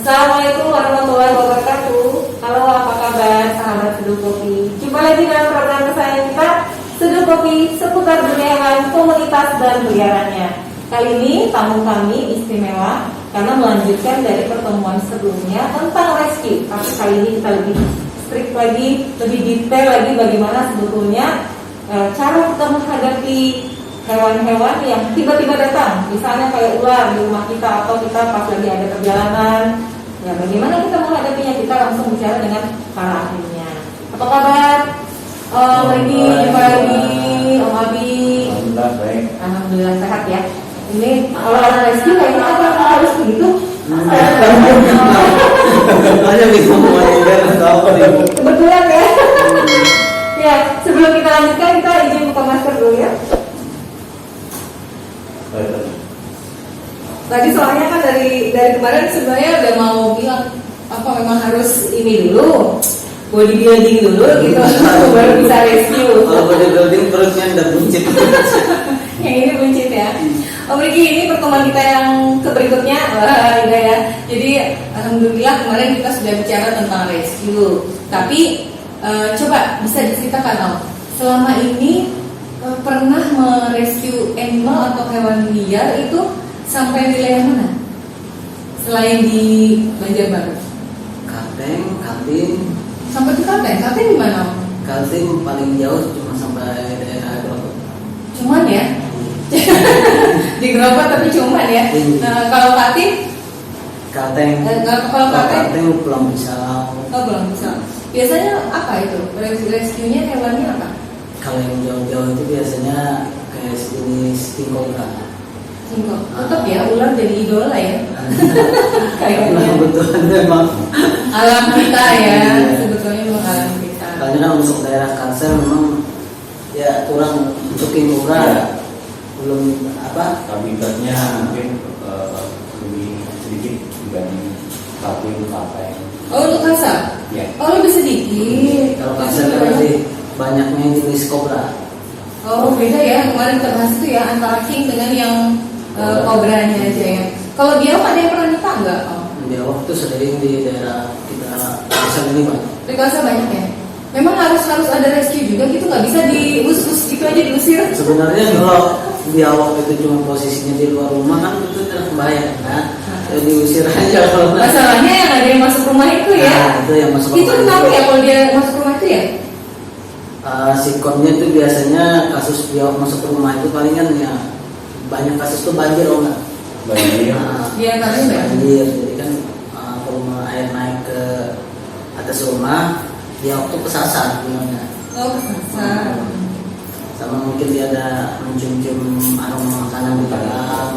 Assalamualaikum warahmatullahi wabarakatuh. Halo, apa kabar sahabat Seduh Kopi? Jumpa lagi dalam program kesayangan kita, Seduh Kopi, seputar dunia hewan, komunitas dan peliharannya. Kali ini tamu kami istimewa karena melanjutkan dari pertemuan sebelumnya tentang rescue. Tapi kali ini kita lebih strict lagi, lebih detail lagi bagaimana sebetulnya cara kita menghadapi hewan-hewan yang tiba-tiba datang, misalnya kayak ular di rumah kita atau kita pas lagi ada perjalanan. Ya, bagaimana kita menghadapinya? Kita langsung bicara dengan para ahlinya. Apa kabar? Om Riki, jumpa lagi. Om Abi. Alhamdulillah baik. Alhamdulillah sehat ya. Ini kalau orang rescue kayaknya apa harus begitu? Hanya bisa memainkan atau apa nih? Kebetulan ya. Ya, sebelum kita lanjutkan kita izin buka masker dulu ya. Tadi soalnya kan dari kemarin sebenarnya udah mau bilang apa memang harus ini dulu bodybuilding dulu gitu baru bisa rescue. Kalau bodybuilding perutnya udah buncit. Yang ini buncit ya. Om Riki, ini pertemuan kita yang berikutnya, wah enggak ya. Jadi alhamdulillah kemarin kita sudah bicara tentang rescue. Tapi coba bisa diceritakan Om, selama ini pernah merescue animal atau hewan liar itu sampai wilayah mana? Selain di Banjarbaru? Kalteng, Kaltim. Sampai ke Kalteng? Kalteng di mana? Kaltim paling jauh cuma sampai daerah Grogol. Cuman ya? Di Grogol tapi cuman ya? Nah, kalau Kaltim? Kalteng. Kalau Kalteng? Pulang Pisau. Oh, belum bisa. Biasanya apa itu? Rescue-nya hewannya apa? Kalau yang jauh-jauh itu biasanya kayak jenis king cobra. Singkong. Tetap ya, ular jadi idola ya. Karena Kayaknya kebetulan memang alam kita ya, sebetulnya memang alam kita. Soalnya kan untuk daerah Kalsel memang ya kurang untuk king cobra ya. Belum apa? Habitatnya mungkin lebih sedikit dibanding Kaltim, Kalteng. Oh, untuk kasa? Ya. Oh, lebih sedikit. Kalau Kalsel kan lebih banyaknya jenis kobra. Oh, beda ya. Kemarin kita bahas itu ya antara king dengan yang kobranya aja ya. Kalau biawak ada yang pernah nyetak nggak? Oh. Biawak tuh sering di daerah kita Kalsel ini Pak. Di Kalsel banyak ya. Memang harus ada rescue juga gitu, nggak bisa dius-us gitu aja diusir. Sebenarnya kalau biawak itu cuma posisinya di luar rumah kan itu tidak bahaya kan. Jadi diusir aja kalau Masalahnya yang ada yang masuk rumah itu ya. Nah, itu yang masuk Itu rumah kenapa itu. ya kalau dia masuk rumah itu ya? Sikonnya itu biasanya kasus biawak masuk ke rumah itu palingan ya banyak kasus tuh banjir oh enggak? Banjir. Dia kalian Banjir, jadi kan volume air naik ke atas rumah, biawak tuh kesasar gimana? Oh, kesasar. Sama mungkin dia ada mencium-cium aroma makanan di dalam.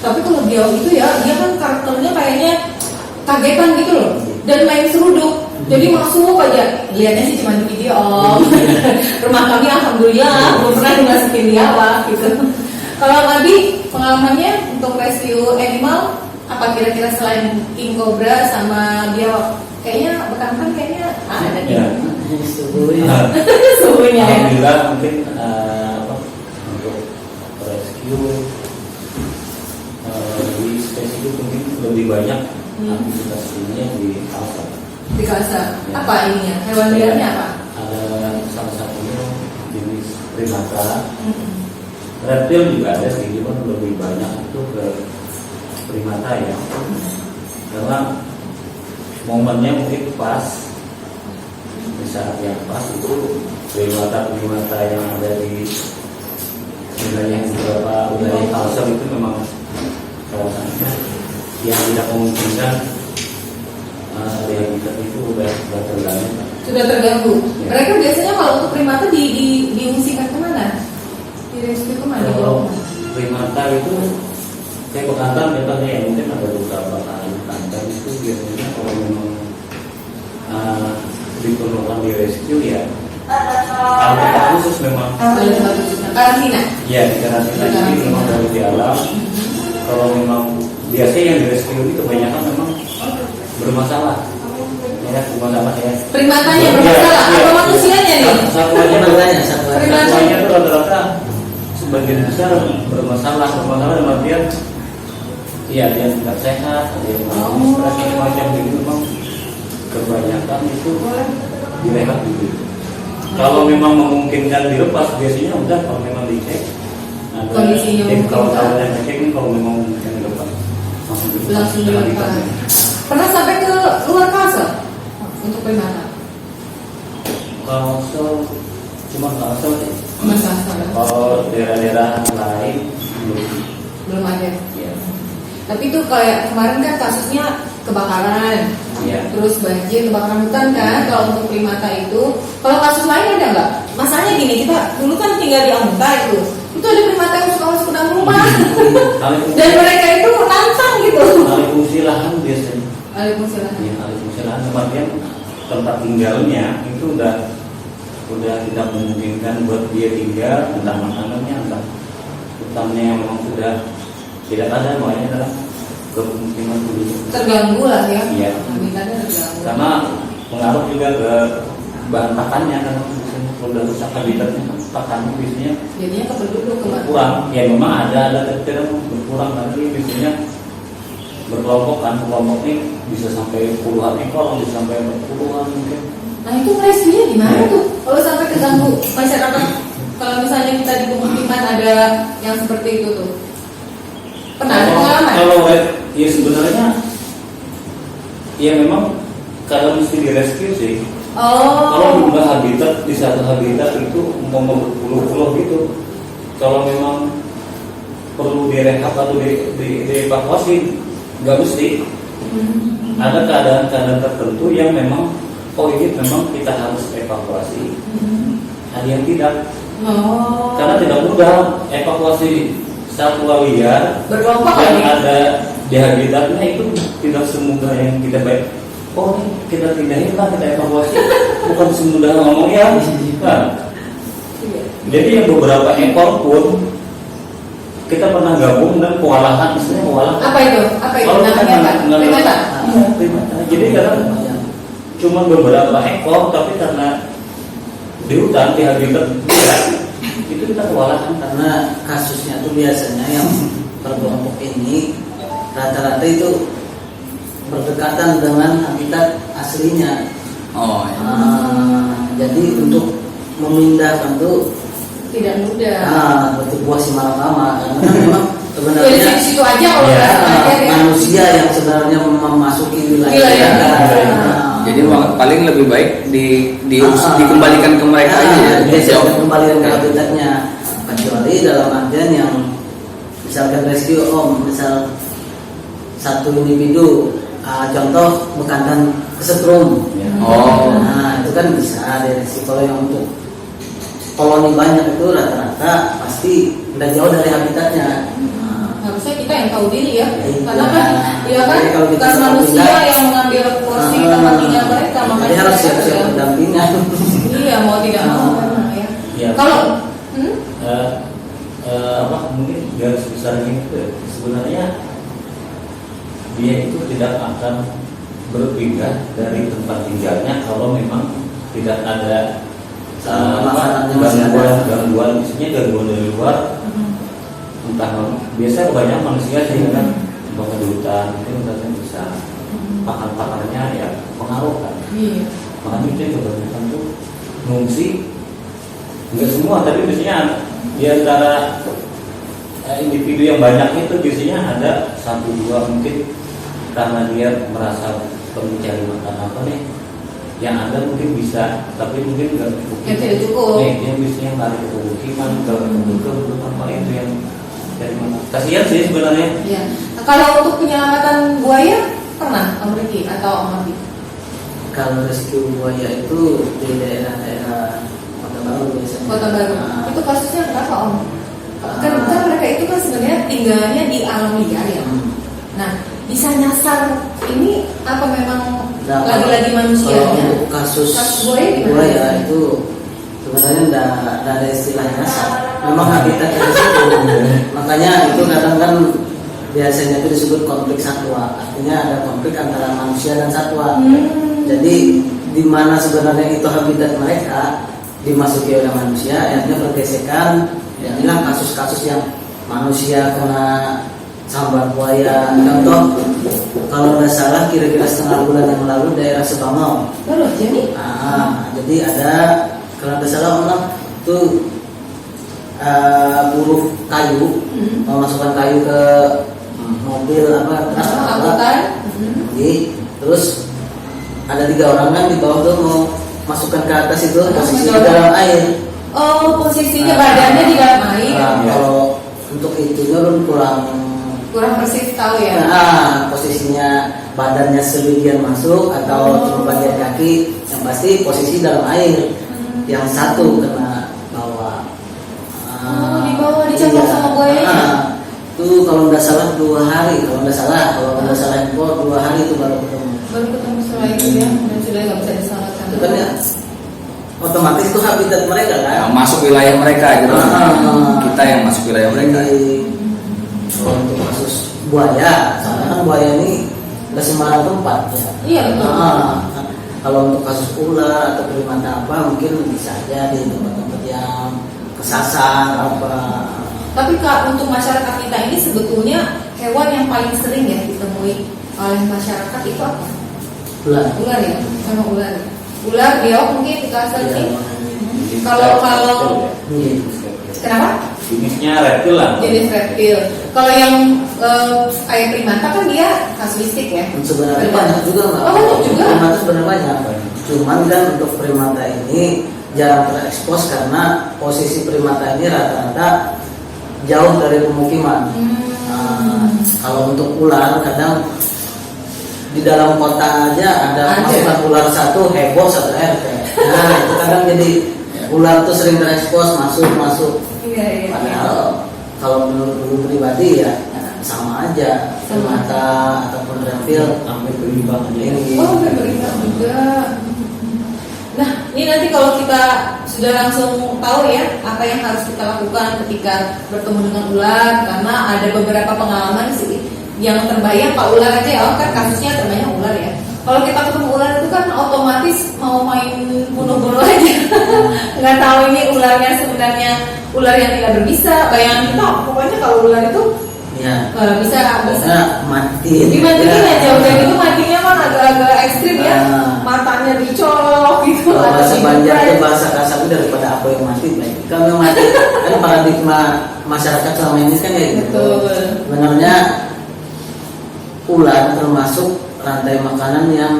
Tapi kalau biawak itu ya, dia kan karakternya kayaknya kagetan gitu loh, dan main seruduk. Jadi masuk aja, lihatnya sih cuma di video Om. Rumah kami alhamdulillah belum pernah dimasukin biawak gitu. Kalau Abi pengalamannya untuk rescue animal apa kira-kira selain king cobra sama biawak? Kayaknya bekantan kayaknya ada nih. Ya. Suhunya ya. Alhamdulillah mungkin untuk rescue lebih spesifik mungkin lebih banyak aktivitas ini yang di Kalsel. Di Kalsel. Ya. Apa ininya? Hewan liarnya apa? Ada salah satunya jenis primata. Reptil juga ada sih, cuma lebih banyak itu ke primata ya. Karena momennya mungkin pas, di saat yang pas itu primata yang ada di wilayah beberapa wilayah Kalsel itu memang kawasannya yang tidak memungkinkan habitat itu sudah terganggu. Sudah terganggu. Ya. Mereka biasanya kalau untuk primata diungsikan kemana? Di rescue kemana? Kalau primata itu saya bekantan contohnya ya mungkin ada beberapa kali bekantan itu biasanya kalau memang diperlukan di rescue ya tempat khusus memang. Karantina. Ya di karantina jadi memang dari di alam. Kalau memang biasanya yang di rescue itu kebanyakan memang bermasalah. Ya bermasalah ya. Primatanya bermasalah Ya, atau manusianya nih? Satuannya Primata. satuannya itu rata-rata sebagian besar bermasalah dalam artian Iya, dia tidak sehat, ada yang stres macam gitu, memang kebanyakan itu direhab gitu. Kalau memang memungkinkan dilepas, biasanya udah kalau memang dicek ada Kondisinya kalau memungkinkan. tahu yang ngecek ini kalau memang memungkinkan dilepas Langsung dilepas. dilepas. Pernah sampai ke luar Kalsel untuk primata? Kalsel cuma Kalsel sih. Mas Kalsel. Kalau daerah-daerah lain Belum ada. ya. Tapi itu kayak kemarin kan kasusnya kebakaran, Iya. terus banjir, kebakaran hutan kan. Kalau untuk primata itu, kalau kasus lain ada nggak? Masalahnya gini, kita dulu kan tinggal di Amunta itu ada primata yang suka masuk ke dalam rumah, dan mereka itu nantang gitu. Alih fungsi lahan biasanya. Alih fungsi lahan. Ya, alih fungsi lahan kematian tempat tinggalnya itu udah tidak memungkinkan buat dia tinggal, entah makanannya, entah hutannya yang memang sudah tidak ada, makanya adalah kemungkinan penduduk. Terganggu lah ya. Iya. Habitatnya terganggu. Karena pengaruh juga ke bahan pakannya, karena biasanya kalau udah rusak habitatnya kan pakannya biasanya Jadinya ke penduduk kemana? berkurang. Ya memang ada tapi berkurang, tapi biasanya berkelompok kan, kelompok ini bisa sampai puluhan ekor, bisa sampai puluhan mungkin. Nah itu rescuenya gimana tuh? Kalau sampai keganggu masyarakat, kalau misalnya kita di pemukiman ada yang seperti itu tuh, pernah ada pengalaman? Kalau ya sebenarnya ya memang kalau mesti direscue sih. Kalau Oh, jumlah habitat di satu habitat itu mau berpuluh-puluh gitu, kalau memang perlu direhab atau dievakuasi, nggak mesti. Ada keadaan-keadaan tertentu yang memang ini memang kita harus evakuasi. Ada yang tidak, oh, karena tidak mudah evakuasi satwa liar berkelompok yang lagi. ada di habitatnya itu tidak semudah yang kita baik. Oh, ini kita pindahin lah, kita evakuasi. Bukan semudah ngomong ya. Nah, Iya. jadi yang beberapa ekor pun kita pernah gabung dan kewalahan, istilahnya kewalahan. Apa itu? Apa itu? Kalau Namanya apa? Primata. Primata. Jadi kadang cuma beberapa ekor, tapi karena di hutan, di habitat dia, itu kita kewalahan. Karena kasusnya tuh biasanya yang berkelompok ini rata-rata itu berdekatan dengan habitat aslinya. Oh, iya. Jadi untuk memindahkan tuh Tidak mudah. bertubuh si malakama karena kan memang Dari sebenarnya situ aja kalau Ya, nggak sengaja ya. manusia yang sebenarnya memasuki wilayah Wilayah. mereka. Jadi paling lebih baik Ah. dikembalikan ke mereka aja ya. Biasanya kembalikan ke habitatnya, kecuali dalam artian yang misalkan rescue misal satu individu, contoh bekantan kesetrum. Ya. Oh. Nah itu kan bisa direscue. Kalau yang untuk koloni banyak itu rata-rata pasti udah jauh dari habitatnya. Harusnya kita yang tahu diri ya, Iya. karena kan ya kan Jadi kalau kita bukan mau manusia pindah, yang mengambil porsi tempat tinggal mereka, Jadi makanya harus mereka siap-siap juga- pendampingan. Iya, mau tidak mau memang ya. Ya, Kalau apa mungkin garis besarnya itu sebenarnya dia itu tidak akan berpindah dari tempat tinggalnya kalau memang tidak ada Masalahnya masih ada. gangguan, misalnya gangguan dari luar, entah biasa kebanyakan manusia sih kan bahkan di hutan mungkin hutannya bisa pakan-pakannya ya pengaruh kan. iya. Makanya itu kebanyakan tuh ngungsi, nggak semua tapi biasanya di antara individu yang banyak itu biasanya ada satu dua mungkin karena dia merasa perlu cari makan apa nih yang ada mungkin bisa, tapi mungkin nggak cukup. Yang tidak cukup. Nih dia biasanya lari ke pemukiman, ke apa itu yang cari makan. Kasihan sih sebenarnya. Iya. Nah, kalau untuk penyelamatan buaya pernah Om Riki atau Om Mati? Kalau rescue buaya itu di daerah-daerah Kota Baru biasanya. Kota Baru. Nah, Itu kasusnya kenapa Om? Kan mereka itu kan sebenarnya tinggalnya di alam liar ya. Nah, bisa nyasar ini apa memang Nah, lagi-lagi kalau manusianya? untuk kasus Kasus buaya gimana? buaya itu sebenarnya enggak ada istilah nyasar. Memang habitatnya di situ. Makanya itu kadang kan biasanya itu disebut konflik satwa. Artinya ada konflik antara manusia dan satwa. Jadi di mana sebenarnya itu habitat mereka dimasuki oleh manusia, akhirnya pergesekan. Inilah kasus-kasus yang manusia kena sambar buaya. Contoh, kalau nggak salah kira-kira setengah bulan yang lalu daerah Sebangau. Baru aja nih. Jadi ada kalau nggak salah orang tuh buruh kayu, memasukkan kayu ke mobil Angkutan. Jadi, terus ada 3 orang kan di bawah tuh mau masukkan ke atas itu posisi di dalam air. Oh, posisinya badannya di dalam air. Kalau untuk itunya lu Kurang persis tahu ya. Posisinya badannya sebagian masuk atau cuma bagian kaki, yang pasti posisi dalam air. Yang satu kena bawah. Di bawah dicampur sama buayanya. Itu kalau nggak salah 2 hari, kalau nggak salah info 2 hari itu baru ketemu. Baru ketemu setelah itu ya, dan sudah nggak bisa diselamatkan. Itu kan ya otomatis itu habitat mereka kan. Masuk wilayah mereka gitu. Kita yang masuk wilayah mereka. Kalau untuk kasus buaya, soalnya kan buaya ini nggak sembarang tempat ya. Iya betul. Kalau untuk kasus ular atau primata apa mungkin bisa aja di tempat-tempat yang kesasar apa. Tapi Kak, untuk masyarakat kita ini sebetulnya hewan yang paling sering ya ditemui oleh masyarakat itu apa? Ular. Ular ya, sama ular. Ular, biawak mungkin kita searching. Jenis Kalau reptil ya. kenapa? Jenisnya reptil lah. Jenis reptil. Kalau yang kayak primata kan dia kasuistik ya. Sebenarnya banyak juga nggak? Oh, banyak juga. Primata sebenarnya banyak. Cuman kan untuk primata ini jarang terekspos karena posisi primata ini rata-rata jauh dari pemukiman. Kalau untuk ular kadang di dalam kota aja ada masukan ular satu heboh satu RT. Nah itu kadang jadi ular tuh sering terekspos masuk. Iya. Padahal kalau menurut pribadi ya sama aja primata ataupun reptil Hampir berimbang aja. ini. Oh, berimbang juga. Nah, ini nanti kalau kita sudah langsung tahu ya apa yang harus kita lakukan ketika bertemu dengan ular, karena ada beberapa pengalaman sih yang terbayang Pak ular aja ya, kan kasusnya terbayang ular ya. Kalau kita ketemu ular itu kan otomatis mau main bunuh-bunuh aja. Nggak tahu ini ularnya sebenarnya ular yang tidak berbisa. Bayangan kita pokoknya kalau ular itu Ya. bisa Mati. dimatiin aja, udah gitu matinya kan agak-agak ekstrim ya, matanya dicolok gitu. Kalau bahasa atau Banjar dibuka. itu bahasa kasar daripada apa yang mati baik. Kalau yang mati kan paradigma masyarakat selama ini kan kayak gitu. Betul. Sebenarnya ular termasuk rantai makanan yang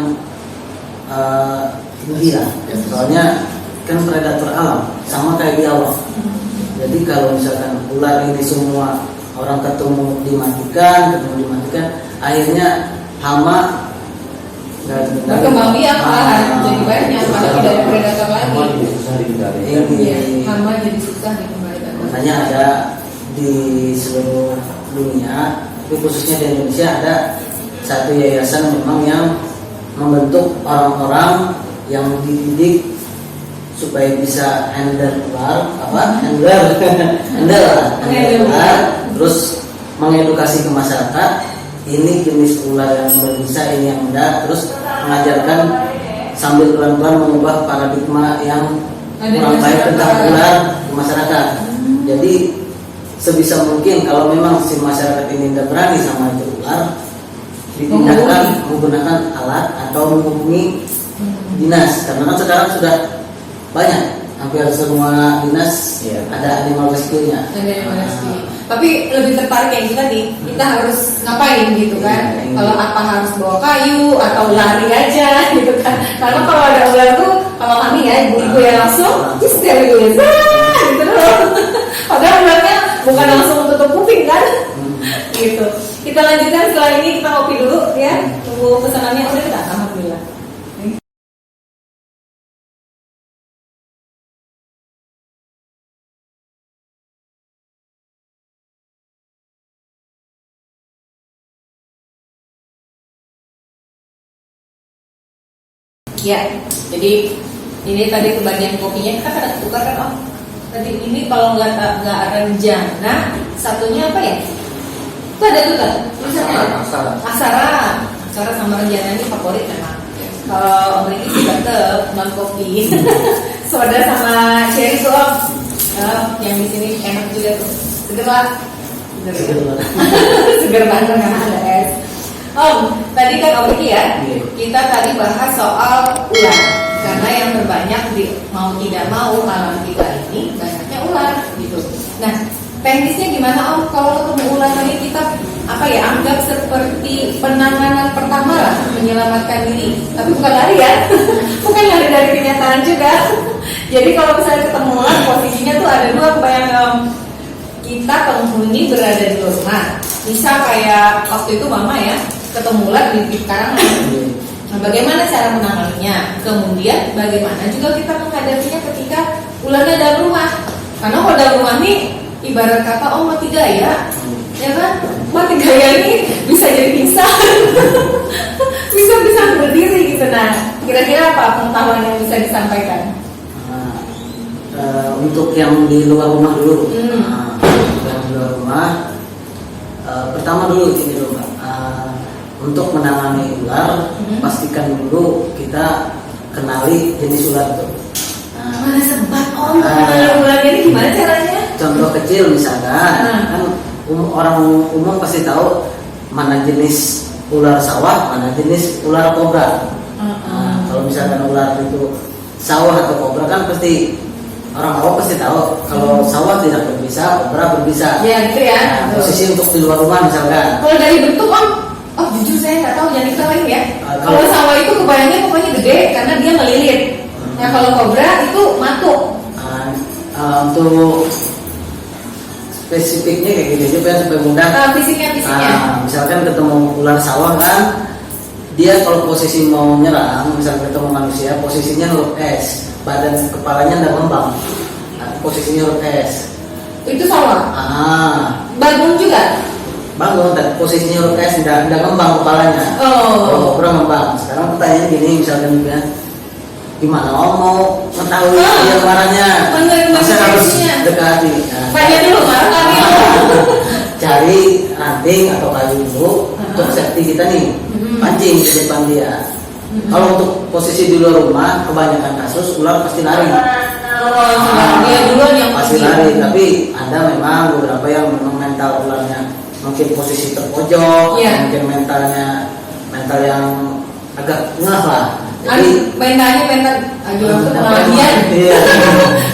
tinggi ya. Soalnya kan predator alam sama kayak biawak. Jadi kalau misalkan ular ini semua orang ketemu dimatikan, akhirnya hama Berkembang biak malahan jadi banyak, karena tidak ada predator lagi. Hama juga susah dihindari. Iya, hama jadi susah dikembalikan. Makanya ada di seluruh dunia, tapi khususnya di Indonesia ada satu yayasan memang yang membentuk orang-orang yang dididik supaya bisa handle ular, terus mengedukasi ke masyarakat ini jenis ular yang berbisa, ini yang enggak, terus mengajarkan sambil pelan-pelan mengubah paradigma yang kurang baik tentang ular ke masyarakat. Jadi sebisa mungkin kalau memang si masyarakat ini tidak berani sama itu ular, ditindakkan menggunakan alat atau menghubungi dinas, karena kan sekarang sudah banyak, hampir semua dinas ada animal rescue-nya. Ada yang rescue. Tapi lebih tertarik yang tadi, kita harus ngapain gitu kan? Kalau apa harus bawa kayu atau lari aja gitu kan? Karena kalau ada ular tuh, kalau kami ya ibu-ibu ya langsung histeris, gitu loh. Padahal ularnya bukan langsung tutup kuping kan? Gitu. Kita lanjutkan setelah ini, kita ngopi dulu ya. Tunggu pesanannya udah kita, alhamdulillah. Ya, jadi ini tadi kebagian kopinya kita kan tukar kan Om. Tadi ini kalau nggak rencana, satunya apa ya? Itu ada tuh kan? Tulisannya Aksara sama rencana ini favorit memang. Kalau Om Riki sih tetap non kopi. Soda sama cherry tuh Om. Yang di sini enak juga tuh. Seger lah. Seger ya? Seger banget karena ada es. Om, tadi kan Om Riki ya, Iya. kita tadi bahas soal ular. Karena yang terbanyak mau tidak mau alam kita ini banyaknya ular gitu. Nah, teknisnya gimana Om? Kalau ketemu ular ini kita anggap seperti penanganan pertama lah, menyelamatkan diri. Tapi bukan lari ya, bukan lari dari kenyataan juga. Jadi kalau misalnya ketemu ular, posisinya tuh ada dua, kebayang kita penghuni berada di rumah. Misal kayak waktu itu Mama ya, ketemu ular di karangan. Nah, bagaimana cara menanganinya? Kemudian bagaimana juga kita menghadapinya ketika ularnya dalam rumah? Karena kalau dalam rumah nih, ibarat kata mati gaya, ya kan? Mati gaya ini bisa jadi pingsan, bisa berdiri gitu. Nah, kira-kira apa pengetahuan yang bisa disampaikan? Untuk yang di luar rumah dulu. Yang di luar rumah, pertama dulu ini dulu Mbak. Untuk menangani ular, pastikan dulu kita kenali jenis ular itu. Mana sebat Om mengenali ular ini gimana caranya? Contoh kecil misalkan, kan orang umum pasti tahu mana jenis ular sawah, mana jenis ular kobra. Kalau misalkan ular itu sawah atau kobra kan pasti orang awam pasti tahu. Kalau sawah tidak berbisa, kobra berbisa. Ya gitu ya. Posisi untuk di luar rumah misalkan. Kalau dari bentuk Om, jujur saya nggak tahu, jangan diketawain ya. Kalau sawah itu kebayangnya pokoknya gede karena dia melilit. Nah kalau kobra itu matuk. Untuk spesifiknya kayak gini juga supaya mudah. Fisiknya. Misalkan ketemu ular sawah kan, dia kalau posisi mau nyerang, misalkan ketemu manusia, posisinya huruf S, badan kepalanya nggak ngembang, posisinya huruf S. Itu sawah. Bangun juga. Bangun, tapi posisinya huruf S tidak ngembang kepalanya. Kalau kobra ngembang. Sekarang pertanyaan gini, misalkan juga, gimana mau mengetahui dia marahnya? Masa harus dekati. Tanya dulu marah kami. Cari ranting atau kayu dulu untuk safety kita nih, pancing di depan dia. Kalau untuk posisi di luar rumah, kebanyakan kasus ular pasti lari. Dia duluan yang Pasti lari, tapi ada memang beberapa yang memang mental ularnya mungkin posisi terpojok, mungkin mental yang agak ngeh lah. Jadi mental pengalaman. Iya.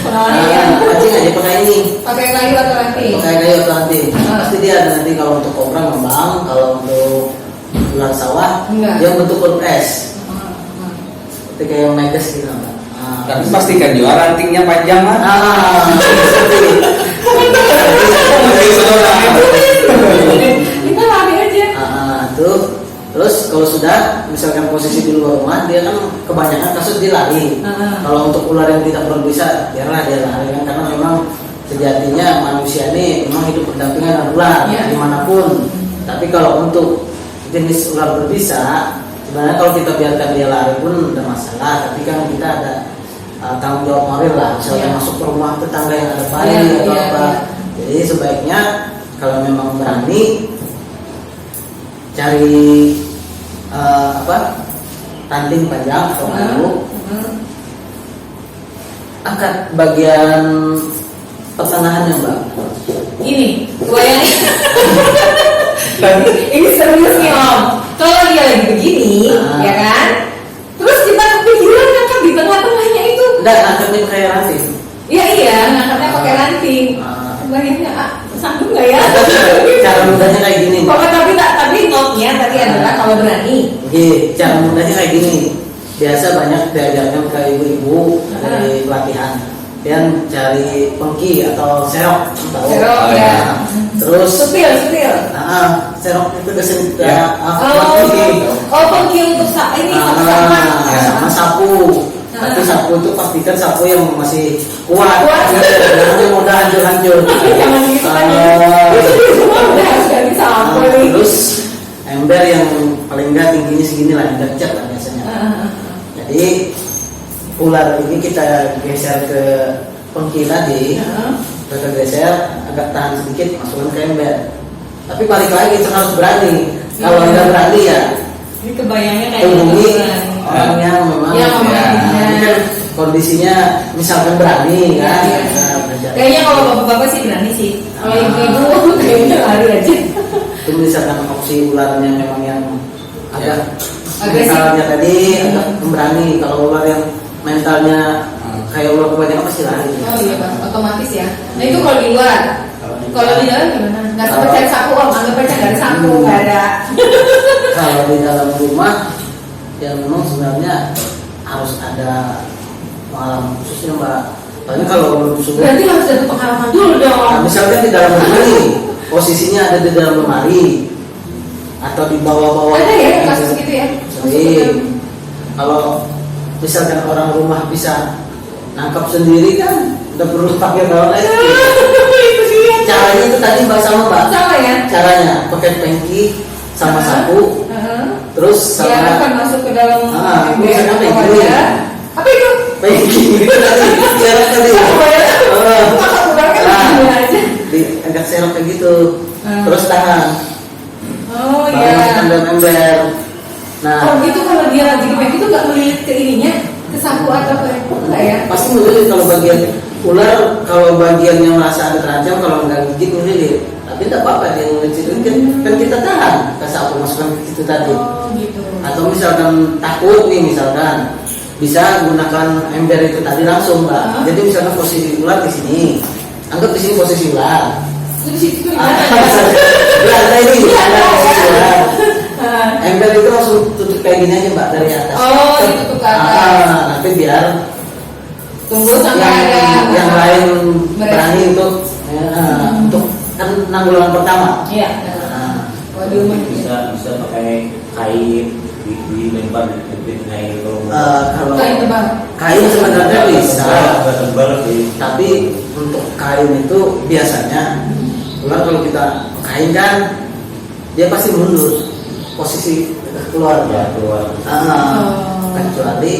Pancing aja pakai ini. Pakai kayu atau ranting. Pasti dia ada nanti. Kalau untuk kobra ngembang, kalau untuk ular sawah dia bentuk huruf S. Seperti kayak megas gitu. Tapi pastikan juga rantingnya panjang kan? Kita lari aja. Terus kalau sudah misalkan posisi di luar rumah, dia kan kebanyakan kasus dia lari. Kalau untuk ular yang tidak berbisa, biarlah dia lari kan, karena memang sejatinya manusia ini memang hidup berdampingan dengan ular dimanapun. Tapi kalau untuk jenis ular berbisa, sebenarnya kalau kita biarkan dia lari pun tidak masalah. Tapi kan kita ada tanggung jawab moral lah, misalnya masuk ke rumah tetangga yang ada bayi atau apa. Jadi sebaiknya kalau memang berani, cari ranting panjang atau kayu, angkat bagian pertengahannya Mbak. Ini bayangin. Ini serius nih Om. Kalau dia lagi begini, ya kan? Terus kita kepikiran ngangkat di tengah-tengahnya itu. Enggak, angkatnya pakai ranting. Iya, ngangkatnya pakai ranting. Bayangnya sanggup nggak ya? Cara mudahnya kayak gini. Tapi notnya tadi adalah kalau berani. Oke, cara mudahnya kayak gini. Biasa banyak diajarkan ke ibu-ibu dari pelatihan. Dan cari pengki atau serok. Serok ya. Terus Supil. serok itu kesini. Pengki untuk ini sama sapu. Tapi sapu itu pastikan sapu yang masih kuat. Jangan yang mudah hancur-hancur. Jangan gitu kan. Udah harus ganti sapu. Terus ember yang paling enggak tingginya segini lah, ember cat lah biasanya. Jadi ular ini kita geser ke pengki tadi, kita geser agak tahan sedikit, masukkan ke ember. Tapi balik lagi kita harus berani. Kalau tidak berani ya, ini kebayangnya kayak hubungi orang yang memang ini kan kondisinya misalkan berani kan. Kayaknya kalau bapak-bapak sih berani sih. Kalau ibu-ibu Kayaknya lari aja. Itu misalkan opsi ularnya memang yang agak Agresif. mentalnya tadi agak pemberani. Kalau ular yang mentalnya kayak ular kebanyakan pasti lari. Oh iya Bang, otomatis ya. Nah itu kalau di luar. Kalau di dalam gimana? Nggak sempat cari sapu om, anggap aja nggak ada sapu, nggak ada. Kalau di dalam rumah yang memang sebenarnya harus ada pengalaman khususnya Mbak. Soalnya kalau belum subuh, Berarti harus ada pengalaman dulu nah, dong. misalkan di dalam rumah nih, posisinya ada di dalam lemari atau di bawah-bawah. Ada ya kasus gitu ya? Sering. Kalau misalkan orang rumah bisa nangkap sendiri kan, udah perlu pakai galon air. Itu dia. Caranya itu tadi Mbak sama Mbak. Sama ya? Caranya pakai pengki sama sapu, terus Dia akan sama masuk ke dalam ember misalkan atau kayak gini. wadah. Apa itu? Pengki gitu tadi. Serok tadi. Masa udah kan Nah. gini aja. Agak serok kayak gitu. Terus tahan. Oh Baru iya. masukkan dalam ember. Nah, Oh gitu kalau dia lagi ngemek itu nggak melilit ke ininya, ke sapu atau ke enggak ya? pasti melilit kalau bagian ular, kalau bagiannya merasa ada terancam, kalau nggak gigit melilit. Tapi tidak apa-apa dia melilit itu kan kita tahan ke sapu masukkan ke situ tadi. Oh gitu. Atau misalkan takut nih misalkan bisa gunakan ember itu tadi langsung Mbak. Jadi misalkan posisi ular di sini, anggap di sini posisi ular. Itu di situ Ah, gimana? ada ini, ada posisi ular. Ah. Ember itu langsung tutup kayak gini aja Mbak dari atas. Oh, ditutup ke atas. Nanti biar Tunggu sampai ada yang lain merespon. berani untuk kan nanggulangan pertama. Iya. Nah, Waduh, bisa pakai kain dilempar di tengah kalau kalau kain tebal. kain sebenarnya bisa, tebal sih. tapi untuk kain itu biasanya ular kalau kita kain kan dia pasti mundur posisi keluar Ya keluar. Kecuali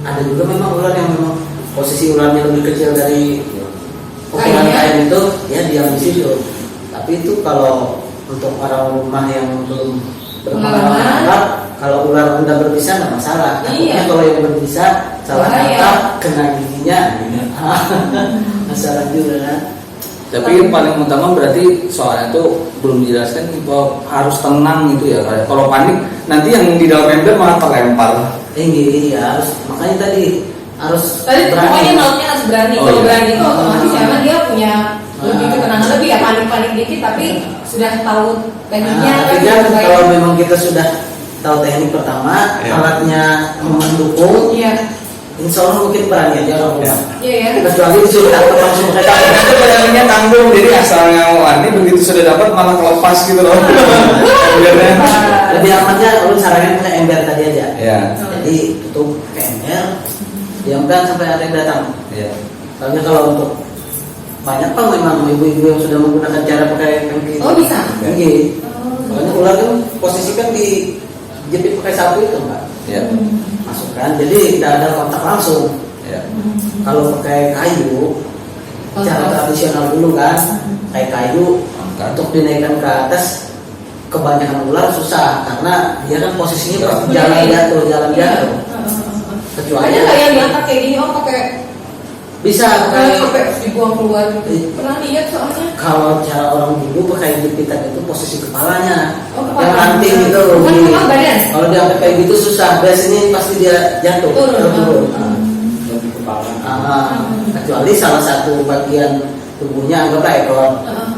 ada juga memang ular yang memang posisi ularnya lebih kecil dari ukuran Kainnya? kain itu, ya diam di situ. Tapi itu kalau untuk orang rumah yang belum berpengalaman Pengalaman. menangkap, kalau ular udah berbisa nggak masalah. Takutnya Iya. kalau yang berbisa salah Bahaya. tangkap kena giginya, masalah juga kan. Tapi yang paling utama berarti soalnya itu belum dijelaskan bahwa harus tenang gitu ya. Kalau panik nanti yang di dalam ember malah terlempar. Tinggi ya harus, makanya tadi harus Tadi pokoknya nautnya harus berani. Oh, Kalau iya. berani itu otomatis karena dia punya lebih ketenangan lebih ya, panik-panik dikit tapi sudah tahu tekniknya. Tapi kan kalau memang kita sudah tahu teknik pertama, Ya. alatnya mendukung, Iya. insya Allah mungkin berani aja orang rumah. Iya ya. Kecuali disuruh tangkap langsung mereka. Itu bayangannya tanggung, jadi asalnya ini begitu sudah dapat malah kelepas gitu loh. Embernya. Lebih amannya lu saranin pakai ember tadi aja. Ya. Jadi tutup pakai ember, diamkan sampai ada yang datang. Ya. Soalnya kalau untuk banyak kan memang ibu-ibu yang sudah menggunakan cara pakai pengki. Oh bisa. Pengki. Soalnya ular kan posisikan di jepit pakai sapu itu Mbak. Ya. Masukkan, jadi tidak ada kontak langsung. Ya. Kalau pakai kayu, cara tradisional dulu kan, kayak kayu Angkat. untuk dinaikkan ke atas, kebanyakan ular susah karena dia kan posisinya pasti jalan jatuh. Kecuali Ada nggak yang diangkat kayak gini? Oh pakai bisa sampai pakai dibuang keluar gitu. Pernah lihat soalnya. kalau cara orang dulu pakai jepitan itu posisi kepalanya, Oh, kepala. yang ranting itu. Bukan Di- kepala badan. Kalau diangkat kayak gitu susah, biasanya pasti dia jatuh, Turun. terturun. Lebih kepala. Kecuali salah satu bagian tubuhnya anggaplah ekor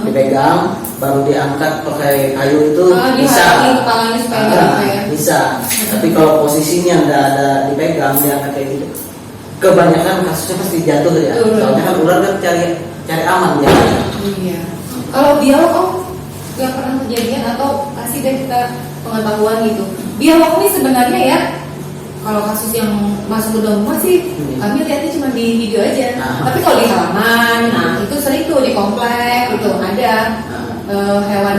dipegang baru diangkat pakai kayu itu bisa. Diharakin kepalanya supaya nggak apa ya. Bisa. Tapi kalau posisinya nggak ada dipegang diangkat kayak gitu, kebanyakan kasusnya pasti jatuh ya. Turun. Soalnya kan ular kan cari aman ya. Iya. Kalau biawak om nggak pernah kejadian atau kasih deh kita pengetahuan gitu. Biawak ini sebenarnya ya kalau kasus yang masuk ke dalam rumah sih kami lihatnya cuma di video aja. Tapi kalau di halaman, nah itu sering tuh di komplek itu ada hewan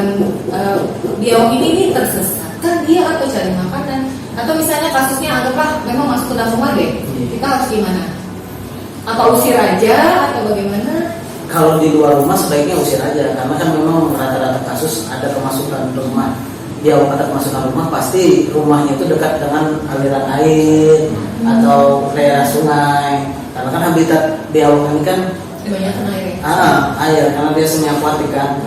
biawak ini tersesat kan dia atau cari makanan atau misalnya kasusnya anggaplah memang masuk ke dalam rumah deh. Kita harus gimana? Atau usir aja atau bagaimana? Kalau di luar rumah sebaiknya usir aja karena kan memang rata-rata kasus ada kemasukan rumah. Dia ada kemasukan rumah pasti rumahnya itu dekat dengan aliran air atau daerah sungai. Karena kan habitat biawak ini kan Kebanyakan air ya. air karena dia semi akuatik kan.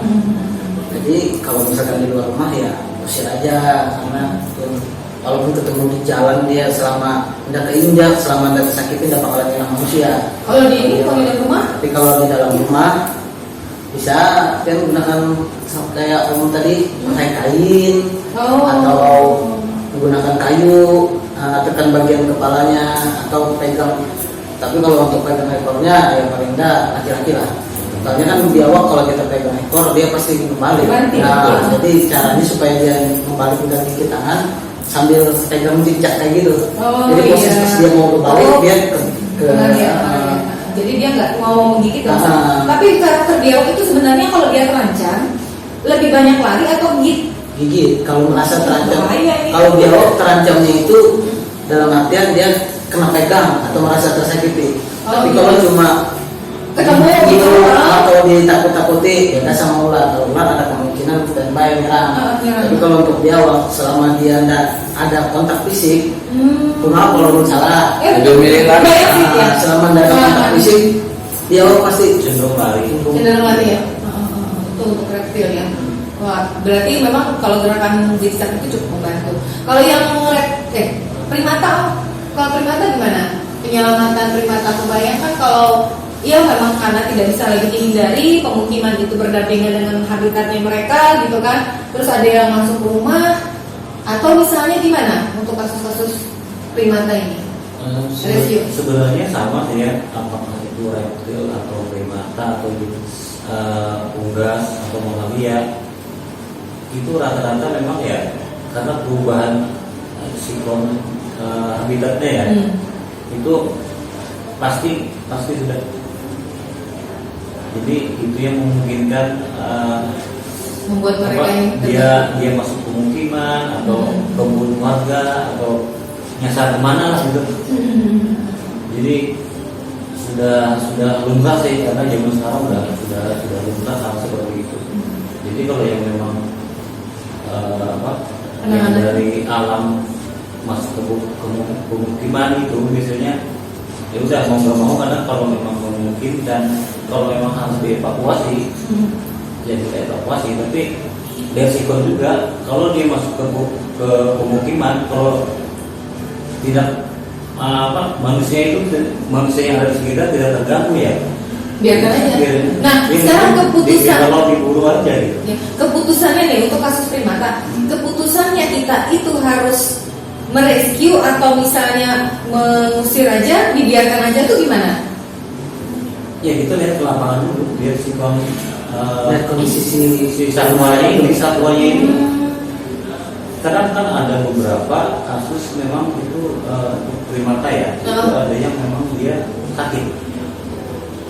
Jadi kalau misalkan di luar rumah ya usir aja, karena walaupun ketemu di jalan dia selama tidak keinjak, selama tidak tersakiti tidak bakalan hilang manusia. Kalau di ini, kalau di rumah, Tapi kalau di dalam rumah bisa kan gunakan kayak umum tadi pakai kain atau menggunakan kayu, tekan bagian kepalanya atau pegang. Tapi kalau untuk pegang ekornya ya paling enggak laki-laki lah. Soalnya kan di awal kalau kita pegang ekor dia pasti kembali. Nah, jadi caranya supaya dia kembali dengan gigi tangan sambil pegang cicak kayak gitu. Jadi posisi dia mau kembali dia ke jadi dia nggak mau menggigit langsung. Tapi karakter biawak itu sebenarnya kalau dia terancam lebih banyak lari atau gigit. Kalau merasa terancam, Bahaya ini. kalau biawak terancamnya itu dalam artian dia kena pegang atau merasa tersakiti. Tapi kalau cuma ketemu gitu atau ditakut-takuti ya sama ular. Kalau ular ada kemungkinan standby menyerang. Tapi kalau untuk biawak selama dia ada kontak fisik, cuma kalau salah Udah milih lari. selama ada kontak fisik biawak pasti cenderung lari. cenderung lari ya. Itu untuk reptil ya. Wah, berarti memang kalau gerakan zigzag itu cukup membantu. Kalau yang primata, kalau primata gimana? Penyelamatan primata, kebayangkan kalau iya memang karena tidak bisa lagi dihindari, pemukiman itu berdampingan dengan habitatnya mereka gitu kan. Terus ada yang masuk rumah atau misalnya gimana untuk kasus-kasus primata ini? Rescue. Sebenarnya sama sih ya, apakah itu reptil atau primata atau jenis unggas atau mamalia, itu rata-rata memang ya karena perubahan siklon habitatnya ya, itu pasti sudah. Jadi itu yang memungkinkan Membuat mereka ini dia masuk pemukiman atau kebun warga atau nyasar kemana lah gitu. Jadi sudah lumrah sih, karena zaman sekarang sudah lumrah hal seperti itu. Jadi kalau yang memang yang dari alam masuk ke pemukiman itu biasanya ya udah mau nggak mau, karena kalau memang memungkinkan, kalau memang harus dievakuasi ya kita evakuasi. Tapi resiko juga kalau dia masuk ke pemukiman, kalau tidak manusia yang ada di sekitar tidak terganggu ya, biarkan aja. Nah, sekarang keputusan kalau diburu aja gitu. ya, keputusannya nih untuk kasus primata, keputusannya kita itu harus merescue atau misalnya mengusir aja, dibiarkan aja tuh gimana? Ya kita lihat ke lapangan dulu, biar lihat kondisi si satwanya ini. Karena kan ada beberapa kasus memang itu primata ya, itu ada yang memang dia sakit.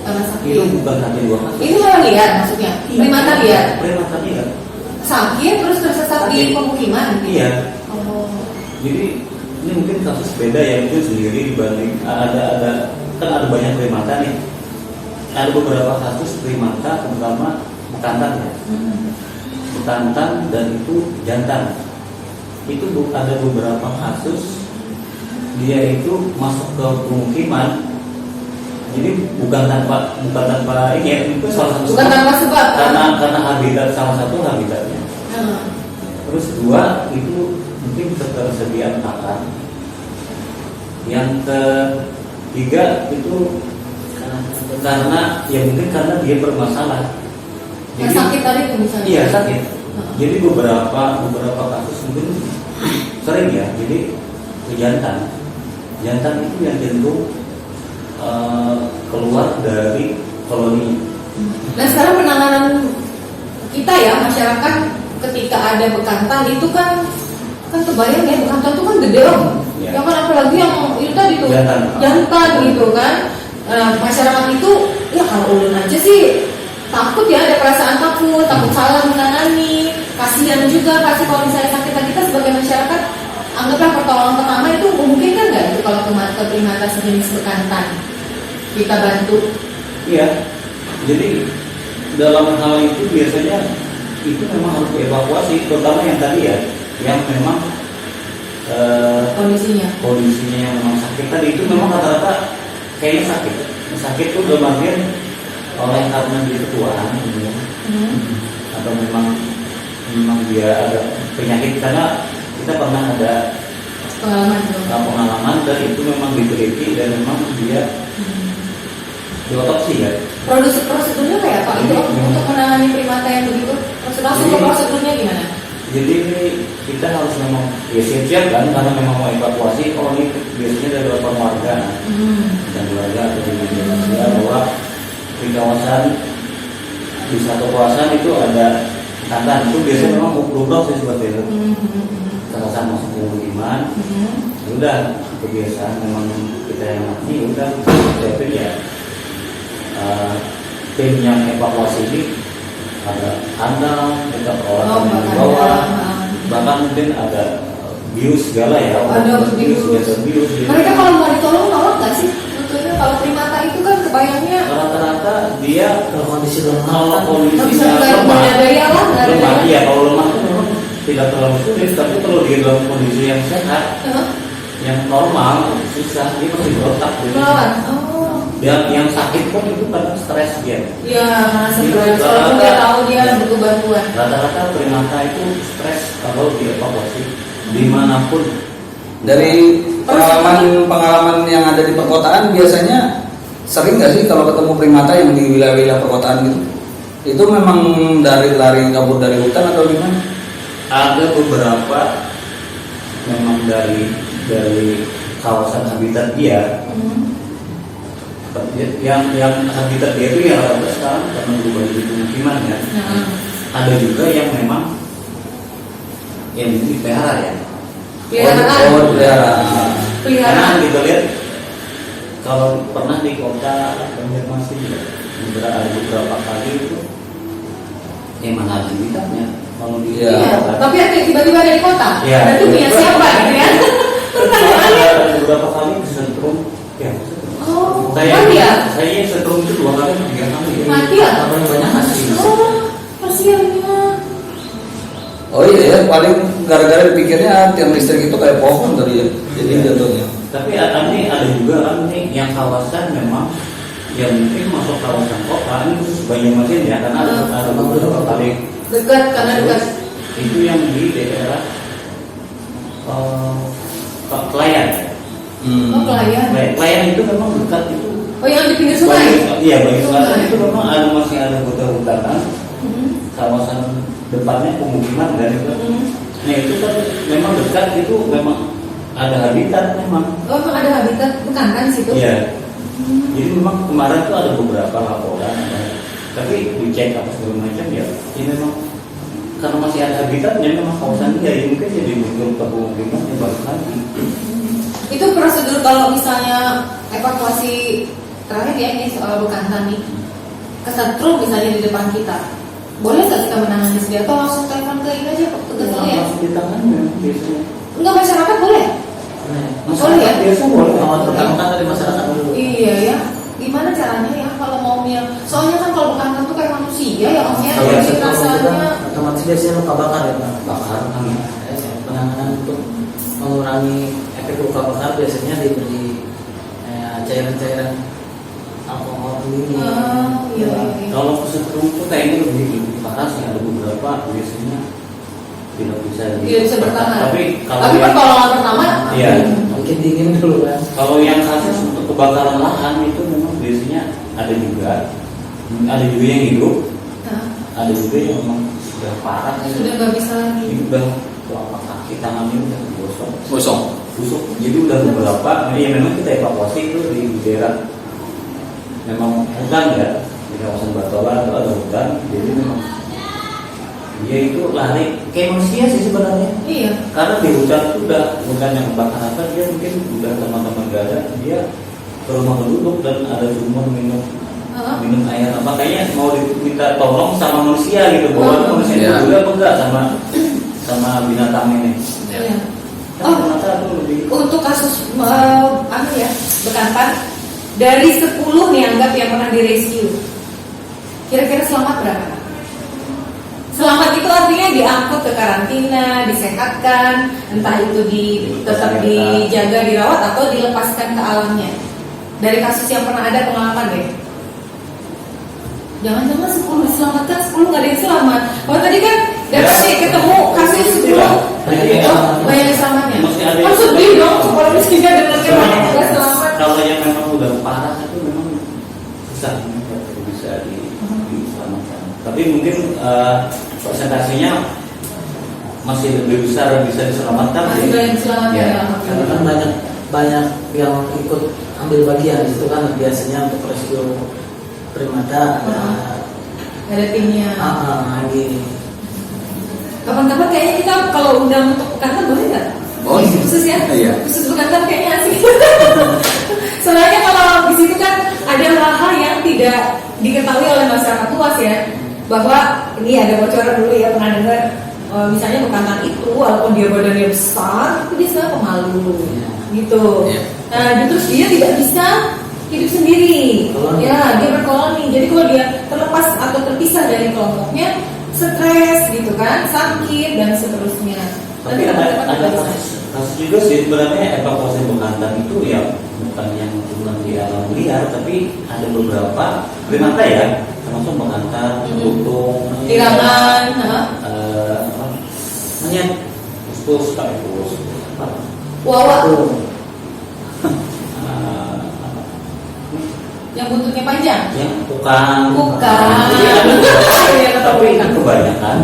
Karena sakit. Itu bukan hanya dua kasus. Itu hewan liar maksudnya. Primata liar. Primata liar. Sakit terus tersesat di pemukiman. Iya. Oh. Jadi ini mungkin kasus beda ya, mungkin sendiri dibanding ada kan ada banyak primata nih. Ada beberapa kasus primata, terutama bekantan ya. Bekantan dan itu jantan. Itu ada beberapa kasus dia itu masuk ke pemukiman. Jadi bukan tanpa ini ya, itu salah satu Bukan tanpa sebab. karena habitat, salah satu habitatnya. Terus dua itu mungkin ketersediaan pakan. Yang ketiga itu karena ya mungkin karena dia bermasalah. Yang sakit tadi tuh misalnya. Iya sakit. Jadi beberapa kasus mungkin sering ya. Jadi jantan itu yang cenderung keluar dari koloni. Nah sekarang penanganan kita ya masyarakat ketika ada bekantan itu kan kebayang ya, bekantan itu kan gede om. Ya. Yang kan apalagi yang itu tadi tuh jantan gitu kan. Masyarakat itu ya kalau ulun aja sih takut ya, ada perasaan takut salah menangani, kasihan juga pasti kalau misalnya sakit. Kita sebagai masyarakat anggaplah pertolongan pertama itu memungkinkan nggak itu kalau ke primata sejenis bekantan kita bantu? Iya. Jadi dalam hal itu biasanya itu memang harus dievakuasi, terutama yang tadi ya, yang memang kondisinya yang memang sakit tadi itu memang rata-rata kayaknya sakit tuh dalam artian oleh karena dia ketuaan gitu ya. Atau memang memang dia ada penyakit, karena kita pernah ada pengalaman dan itu memang diteliti dan memang dia diotopsi ya. Prosedurnya kayak apa itu untuk menangani primata yang begitu? Prosedurnya gimana? Jadi kita harus memang ya siap-siap kan, karena memang mau evakuasi. Oh ini biasanya dari laporan warga dan keluarga atau di media sosial bahwa di kawasan di satu kawasan itu ada tantan, itu biasanya memang muklubrok sih seperti itu. Kawasan masuk pemukiman, udah kebiasaan memang kita yang mati, udah tapi ya tim yang evakuasi ini ada kandang, kita peralatan yang dibawa, bahkan mungkin ada bius segala ya. Ada bius. Mereka kalau mau ditolong nolak nggak sih? Sebetulnya kalau primata itu kan kebayangnya rata-rata dia Kalau kondisi kalau lemah, kondisi lemah, iya kalau lemah itu memang tidak terlalu sulit, tapi kalau dia dalam kondisi yang sehat, yang normal, susah, dia masih berotak. melawan. Yang sakit pun itu karena stres dia. Iya, Itu stres. Walaupun dia tahu dia butuh bantuan. Rata-rata primata itu stres kalau dievakuasi dimanapun. Dari pengalaman yang ada di perkotaan, biasanya sering nggak sih kalau ketemu primata yang di wilayah-wilayah perkotaan gitu? Itu memang dari lari kabur dari hutan atau gimana? Ada beberapa memang dari kawasan habitat dia. Yang habitat dia itu yang rata sekarang karena berubah jadi pemukiman ya. Ada juga yang memang yang dipelihara ya. Karena kita lihat kalau pernah di kota Banjarmasin ada beberapa kali itu emang ada habitatnya kalau di Tapi ada tiba-tiba ada di kota. Ya. Berarti punya siapa gitu ya? ada beberapa kali disetrum ya. Oh, Saya setrum itu 2 kali 3 kali. Mati ya? paling banyak hasil. Kasihannya. Oh iya ya, paling gara-gara dipikirnya tiang listrik itu kayak pohon tadi ya, jadi jatuhnya. Tapi ada juga kan nih yang kawasan memang yang mungkin masuk kawasan kota ini khusus Banjarmasin ya, karena ada beberapa kali Dekat karena dekat. itu yang di daerah Klayan. Oh, Klayan. Klayan itu memang dekat itu. Oh, yang di pinggir sungai. Iya, bagi selatan itu memang masih ada hutan-hutanan. Kawasan depannya pemukiman dan itu. Nah itu kan memang dekat, itu memang ada habitat memang. Oh, memang ada habitat bekantan situ. Iya. Jadi memang kemarin tuh ada beberapa laporan, tapi dicek apa segala macam ya. Ini memang karena masih ada habitatnya, memang kawasan dia mungkin jadi muncul ke pemukiman yang baru lagi. Itu prosedur kalau misalnya evakuasi terakhir ya ini soal bekantan nih, kesetrum misalnya di depan kita, boleh nggak kita menangani sendiri atau langsung telepon ke ini aja petugas ya? Langsung di tangannya biasanya. Enggak, masyarakat boleh? Boleh ya? Biasa boleh. Awal pertama kan dari masyarakat dulu. Iya ya. Gimana caranya ya kalau maunya? Soalnya kan kalau bekantan tuh kayak manusia ya omnya, Kalau jadi setrum kita rasanya. otomatis biasanya luka bakar ya Pak. Bakar kan. Penanganan untuk mengurangi efek luka bakar biasanya diberi cairan-cairan alkohol ini. Iya. Kalau kesetrum itu kayaknya lebih parah sih, ada beberapa biasanya tidak bisa bertahan. Tapi pertolongan pertama iya. Mungkin dingin dulu kan. Kalau yang kasus untuk kebakaran lahan itu memang biasanya ada juga yang hidup, ada juga yang memang sudah parah. sudah nggak bisa lagi. Ini udah telapak kaki tangannya udah Gosong. busuk. Jadi udah beberapa. Ya memang kita evakuasi itu di daerah memang hutan ya, di kawasan Batola itu ada hutan. Jadi memang dia itu lari kayak manusia sih sebenarnya. Iya. Karena di hutan itu udah bukan yang kebakaran apa, dia mungkin udah teman-teman gak ada, dia ke rumah penduduk dan ada sumur minum air apa, kayaknya mau diminta tolong sama manusia gitu, bahwa manusia itu juga apa enggak sama binatang ini. Iya. Ternyata itu lebih Untuk kasus bekantan dari 10 nih anggap yang pernah direscue, kira-kira selamat berapa? Selamat itu artinya diangkut ke karantina, disehatkan, entah itu tetap dijaga, dirawat atau dilepaskan ke alamnya. Dari kasus yang pernah ada pengalaman deh. Jangan-jangan 10 diselamatkan, 10 nggak ada yang selamat. Kalau tadi kan Dan pasti ketemu kasus sebelum banyak keselamatannya. Mesti ada Harus beli dong kalau misalnya dengarnya banyak nggak selamat. Kalau yang memang udah parah itu memang susah bisa diselamatkan. Tapi mungkin persentasenya masih lebih besar bisa diselamatkan. Masih banyak diselamatkan Ya. ya. Karena kan banyak yang ikut ambil bagian di situ kan, biasanya untuk rescue primata Ada timnya. lagi. Kapan-kapan kayaknya kita kalau undang untuk kantor boleh nggak? Boleh. Khusus ya? Iya. Khusus bekantan kayaknya asik. Soalnya kalau di situ kan ada hal-hal yang tidak diketahui oleh masyarakat luas ya, bahwa ini ada bocoran dulu ya, pernah dengar misalnya bekantan itu walaupun dia badannya besar, itu dia sebenarnya pemalu, gitu. Iya. Nah, terus dia tidak bisa hidup sendiri, Koloni. ya dia berkoloni. Jadi kalau dia terlepas atau terpisah dari kelompoknya, stres gitu kan, sakit dan seterusnya. Tapi ada kasus juga sih sebenarnya evakuasi bekantan itu ya bukan yang cuma di alam liar, tapi ada beberapa primata ya, termasuk bekantan, lutung, Tirangan, monyet, pus wawa eh, yang buntutnya panjang. yang bukan Bukan. Iya, tapi kebanyakan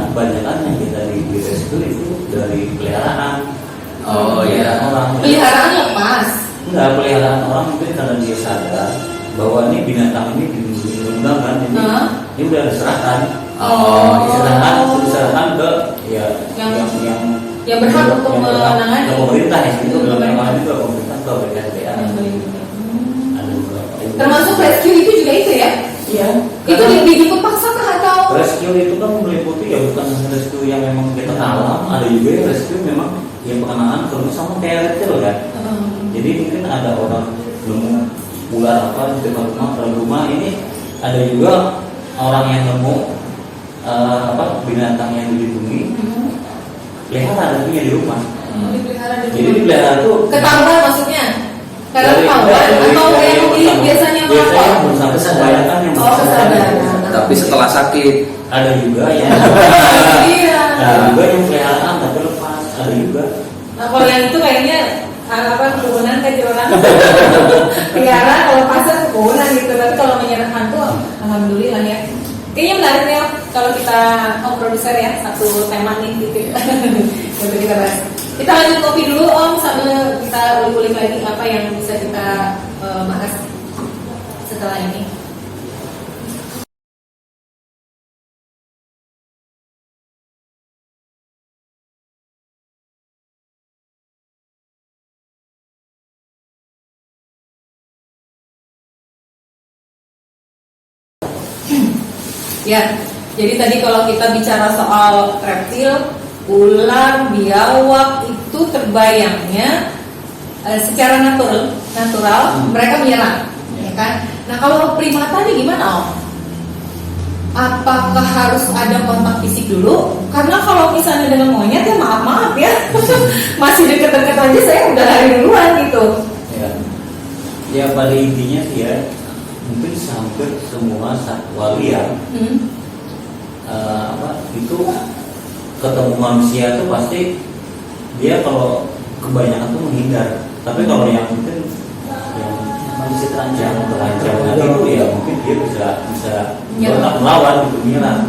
yang kita di rescue itu dari peliharaan. Oh, iya. Orang Peliharaan lepas. enggak, peliharaan orang mungkin karena dia sadar bahwa ini binatang ini dilindungi kan, ini, Hah? ini udah diserahkan. Oh, diserahkan ke ya Yang berhak untuk yang berhak menangani. ke pemerintah ya, itu dalam Pemerintah. hal juga pemerintah ke BKSDA. Ada beberapa. Termasuk rescue itu juga itu ya? Iya. Itu dijemput paksa kah atau? Rescue itu kan meliputi ya bukan rescue yang memang kita alam, ada juga yang rescue memang yang pengenaan kalau sama kayak reptil kan. Jadi mungkin ada orang nemu ular apa di depan rumah ini ada juga orang yang nemu binatang yang dilindungi, pelihara tentunya di rumah. Dipelihara di Jadi rumah. dipelihara tuh Ketahuan maksudnya? Karena dari- ketahuan dari- atau dari- yang pemilik biasanya melapor? belum sampai kebanyakan yang Oh, kesadaran. Tapi setelah sakit. ada juga yang Iya. ada juga yang peliharaan tapi lepas, ada juga. Nah kalau yang itu kayaknya kebunan kejualan pelihara, kalau pasar kebunan gitu. Tapi kalau menyerahkan tuh alhamdulillah ya. Kayaknya menarik ya kalau kita produser ya satu tema nih gitu untuk kita bahas. Kita lanjut kopi dulu Om sambil kita ulik-ulik lagi apa yang bisa kita bahas setelah ini. Ya, jadi tadi kalau kita bicara soal reptil, ular, biawak itu terbayangnya secara natural mereka menyerang, ya kan? Nah kalau primata nih gimana Om? Apakah harus ada kontak fisik dulu? Karena kalau misalnya dengan monyet ya maaf ya, masih deket-deket aja saya udah lari duluan gitu. Ya pada intinya sih ya mungkin hampir semua satwa liar itu ketemu manusia tuh pasti dia kalau kebanyakan tuh menghindar. Tapi kalau yang mungkin yang Manusia terancam. terancam itu ya mungkin dia bisa tetap melawan gitu, menyerang.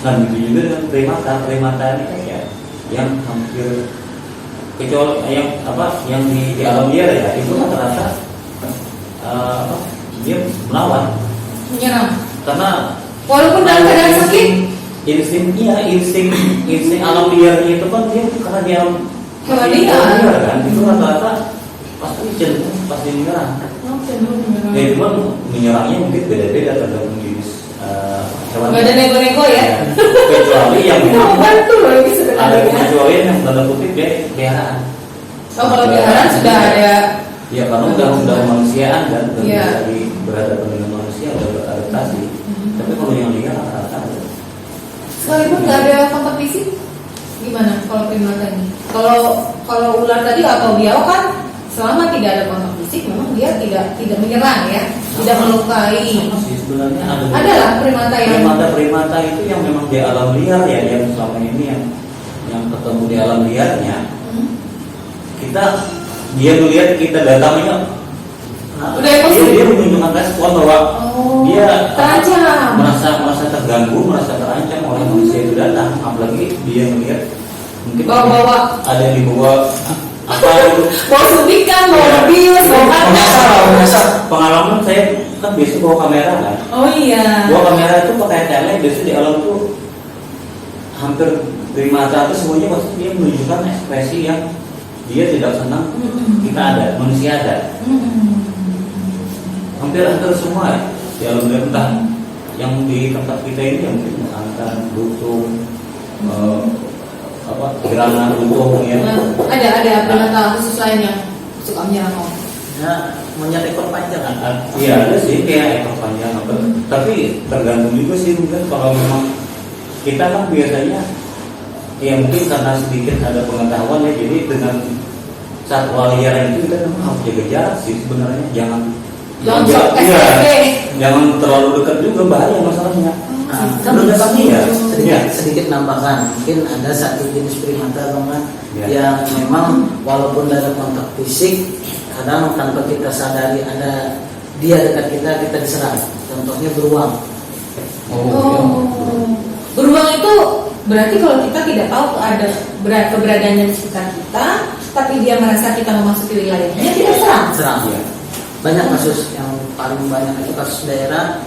Nah begitu juga dengan primata ini kan ya yang hampir kecuali yang di alam liar ya itu rata-rata dia melawan Menyerang. karena Walaupun dalam keadaan sakit. insting alam liarnya itu kan dia karena dia Hewan masih liar. liar kan itu rata-rata pasti cenderung pasti menyerang. Ya cuman menyerangnya mungkin beda-beda tergantung jenis hewan. Gak ada nego-nego ya. Kecuali yang Kita membantu loh ini ada sebenarnya. pengecualian yang tanda kutip dia peliharaan. Oh kalau peliharaan sudah ada. Ya karena udah manusiaan kan, udah Iya. bisa berhadapan dengan manusia, udah beradaptasi. Tapi kalau yang liar rata-rata Sekalipun nggak ada kontak fisik, gimana kalau primata ini? Kalau ular tadi atau biawak kan selama tidak ada kontak fisik, memang dia tidak menyerang ya. tidak melukai. Sama sih sebenarnya Ada lah primata yang primata itu yang memang di alam liar ya, yang selama ini yang ketemu di alam liarnya. Dia melihat kita datangnya, Udah emosi? dia menunjukkan respon bahwa dia terancam. merasa terganggu, merasa terancam oleh manusia itu datang. Apalagi dia melihat mungkin Bawa-bawa. ada yang dibawa apa itu. Bawa suntikan, bawa bius, bawa Menyasar. Pengalaman saya kan biasa bawa kamera kan. Oh iya. Bawa kamera itu pakai tele, biasanya di alam tuh hampir primata itu semuanya pasti dia menunjukkan ekspresi yang dia tidak senang kita ada, manusia ada. Hampir semua ya di alam liar, entah yang di tempat kita ini yang mungkin angkat, lutung, gerangan lutung ya. Ada primata khusus lain yang suka menyerang orang. Ya, monyet ekor panjang kan? Iya ada sih kayak ekor panjang apa. Tapi tergantung juga sih mungkin kalau memang kita kan biasanya ya mungkin karena sedikit ada pengetahuan ya, jadi dengan satwa liar itu kita memang harus jaga jarak sih sebenarnya, jangan sok SPB. jangan terlalu dekat juga, bahaya masalahnya. Kan Udah pasti ya. sedikit nambahkan, mungkin ada satu jenis primata kan Ya. yang memang walaupun dalam kontak fisik kadang tanpa kita sadari ada dia dekat kita diserang. Contohnya beruang. Beruang itu berarti kalau kita tidak tahu ada keberadaannya di sekitar kita, tapi dia merasa kita memasuki wilayahnya, tidak serang. Ya. Banyak kasus yang paling banyak itu kasus daerah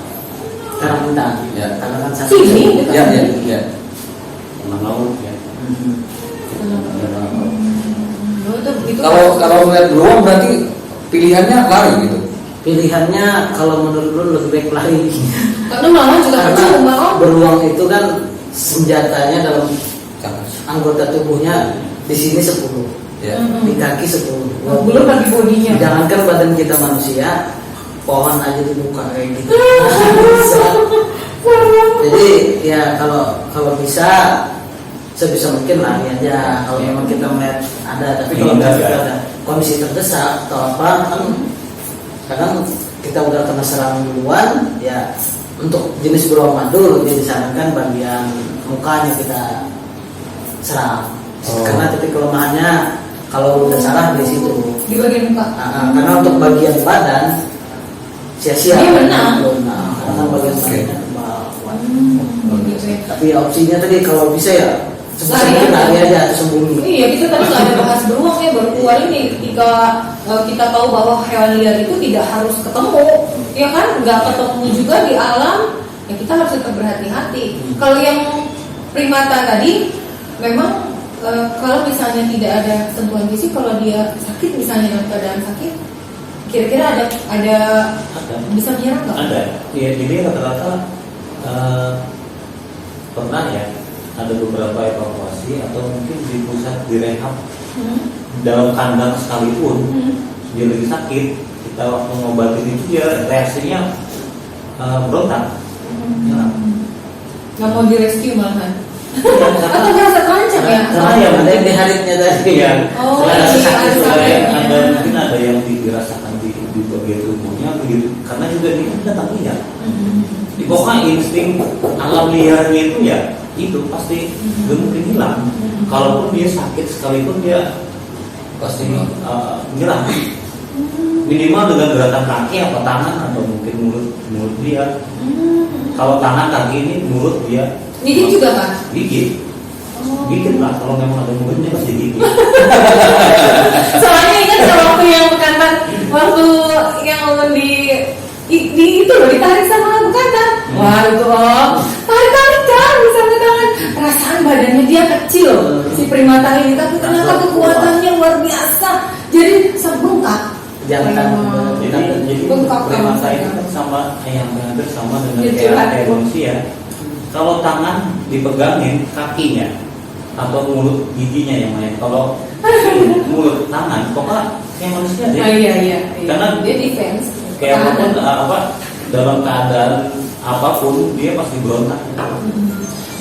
Karangtang. Ya. Karena kan Sini, dekat Ya, sini. ya. Tengah laut ya. Itu Kalau melihat beruang berarti pilihannya lari gitu. Pilihannya kalau menurut lu lebih baik lari. karena mama juga kecil, Karena mau. beruang itu kan senjatanya dalam anggota tubuhnya di sini 10, Ya. di kaki 10. Belum lagi bodinya. Jangankan badan kita manusia, pohon aja dibuka kayak gitu. Jadi ya kalau bisa sebisa mungkin lari aja kalau memang kita melihat ada. Tapi kalau Hindar, kita ya. ada kondisi terdesak atau apa kan kadang kita udah kena serang duluan ya. Untuk jenis beruang madul dia disarankan bagian mukanya kita serang. Karena titik kelemahannya kalau udah salah di situ. Di bagian muka. Karena untuk bagian badan sia-sia. Dia menang. Karena bagian badan Gitu ya. tapi ya opsinya tadi kalau bisa ya Lari lari aja. aja atau sembunyi. Iya, kita tadi nggak ada bahas beruang ya, baru keluar ini ketika kita tahu bahwa hewan liar itu tidak harus ketemu, ya kan? Nggak ketemu juga di alam, ya kita harus tetap berhati-hati. Kalau yang primata tadi, memang kalau misalnya tidak ada sentuhan fisik, kalau dia sakit misalnya dalam keadaan sakit, kira-kira ada bisa menyerang nggak? Ada. Ya, jadi rata-rata pernah ya ada beberapa evakuasi atau mungkin di pusat direhab dalam kandang sekalipun dia lagi sakit, kita waktu ngobatin itu dia reaksinya berontak. Nggak mau direscue malahan? Ya, Atau merasa terancam ya? Karena yang ada yang di haritnya tadi. ya, Oh, selain iya, sakit ada juga sakitnya. ada mungkin ada yang dirasakan di bagian tubuhnya begitu, karena juga dia datang liar. Di pokoknya insting alam liarnya itu ya itu pasti gak mungkin hilang. Kalaupun dia sakit sekalipun dia pasti menyerang. Minimal dengan gerakan kaki atau tangan atau mungkin mulut dia. Kalau tangan, kaki ini, mulut dia Gigit juga kan? gigit. Gigit lah, kalau memang ada mulutnya pasti gigit. Soalnya ingat waktu yang bekantan, waktu yang di itu loh ditarik sama bekantan. Wah itu tarik kan sama tangan. Perasaan badannya dia kecil si primata ini, tapi ternyata kekuatannya luar biasa. Jadi sebengkak. Jangan. Jadi Bengkak primata kan. itu kan sama yang hampir sama dengan Gitu, kayak manusia. Kalau tangan dipegangin kakinya atau mulut giginya yang main. Kalau mulut tangan, pokoknya kayak manusia deh. Iya. Karena dia defense. Kayak apapun pertahanan. dalam keadaan apapun dia pasti berontak.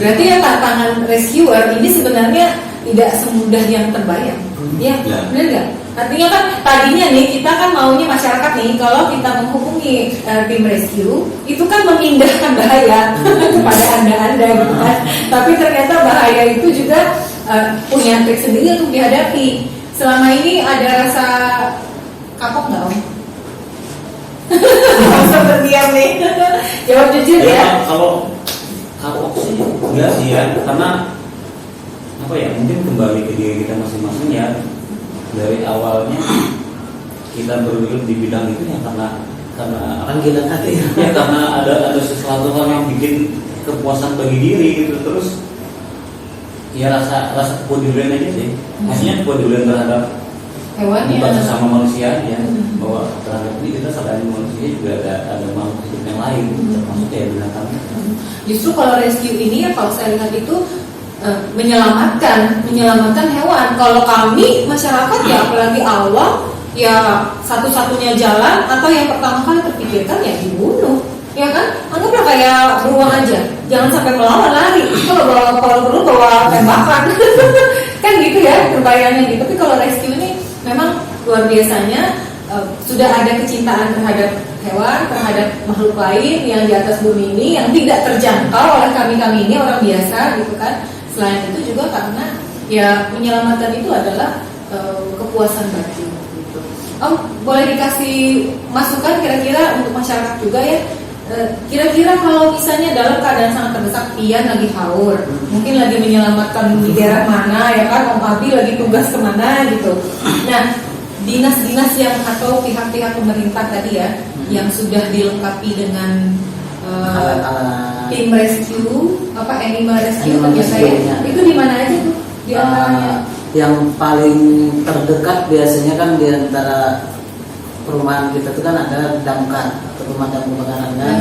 Berarti ya tantangan rescuer ini sebenarnya tidak semudah yang terbayang. Ya, Ya. benar nggak? Artinya kan tadinya nih kita kan maunya masyarakat nih kalau kita menghubungi tim rescue itu kan memindahkan bahaya kepada anda gitu kan. Tapi ternyata bahaya itu juga punya trik sendiri untuk dihadapi. Selama ini ada rasa kapok nggak Om? Langsung berdiam nih. Jawab jujur ya. Kalau sih enggak sih ya, karena apa ya, mungkin kembali ke diri kita masing-masing ya. Dari awalnya kita bergelut di bidang itu ya karena panggilan hati ya karena ada sesuatu hal yang bikin kepuasan bagi diri gitu. Terus ya rasa kepedulian aja sih, maksudnya kepedulian terhadap Hewan ya. bukan sesama manusia ya, bahwa terhadap ini kita sadari manusia juga ada makhluk hidup yang lain, termasuk ya binatang. Justru kalau rescue ini ya kalau saya lihat itu menyelamatkan hewan. Kalau kami masyarakat ya apalagi awam ya satu-satunya jalan atau yang pertama kali terpikirkan ya dibunuh, ya kan? Anggaplah kayak beruang aja, jangan sampai melawan, lari. Kalau perlu bawa tembakan, kan gitu ya berbahayanya gitu. Tapi kalau rescue ini memang luar biasanya sudah ada kecintaan terhadap hewan, terhadap makhluk lain yang di atas bumi ini yang tidak terjangkau oleh kami ini orang biasa gitu kan. Selain itu juga karena ya menyelamatkan itu adalah kepuasan batin gitu. Om, boleh dikasih masukan kira-kira untuk masyarakat juga ya, kira-kira kalau misalnya dalam keadaan sangat terdesak, Pian lagi haur, mungkin lagi menyelamatkan di daerah mana ya kan, Om Abi lagi tugas kemana gitu. Nah, dinas-dinas yang atau pihak-pihak pemerintah tadi ya yang sudah dilengkapi dengan tim rescue, animal rescue biasa ya, itu di mana aja tuh di antaranya? Yang paling terdekat biasanya kan di antara perumahan kita itu kan ada damkar atau pemadam kebakaran kan.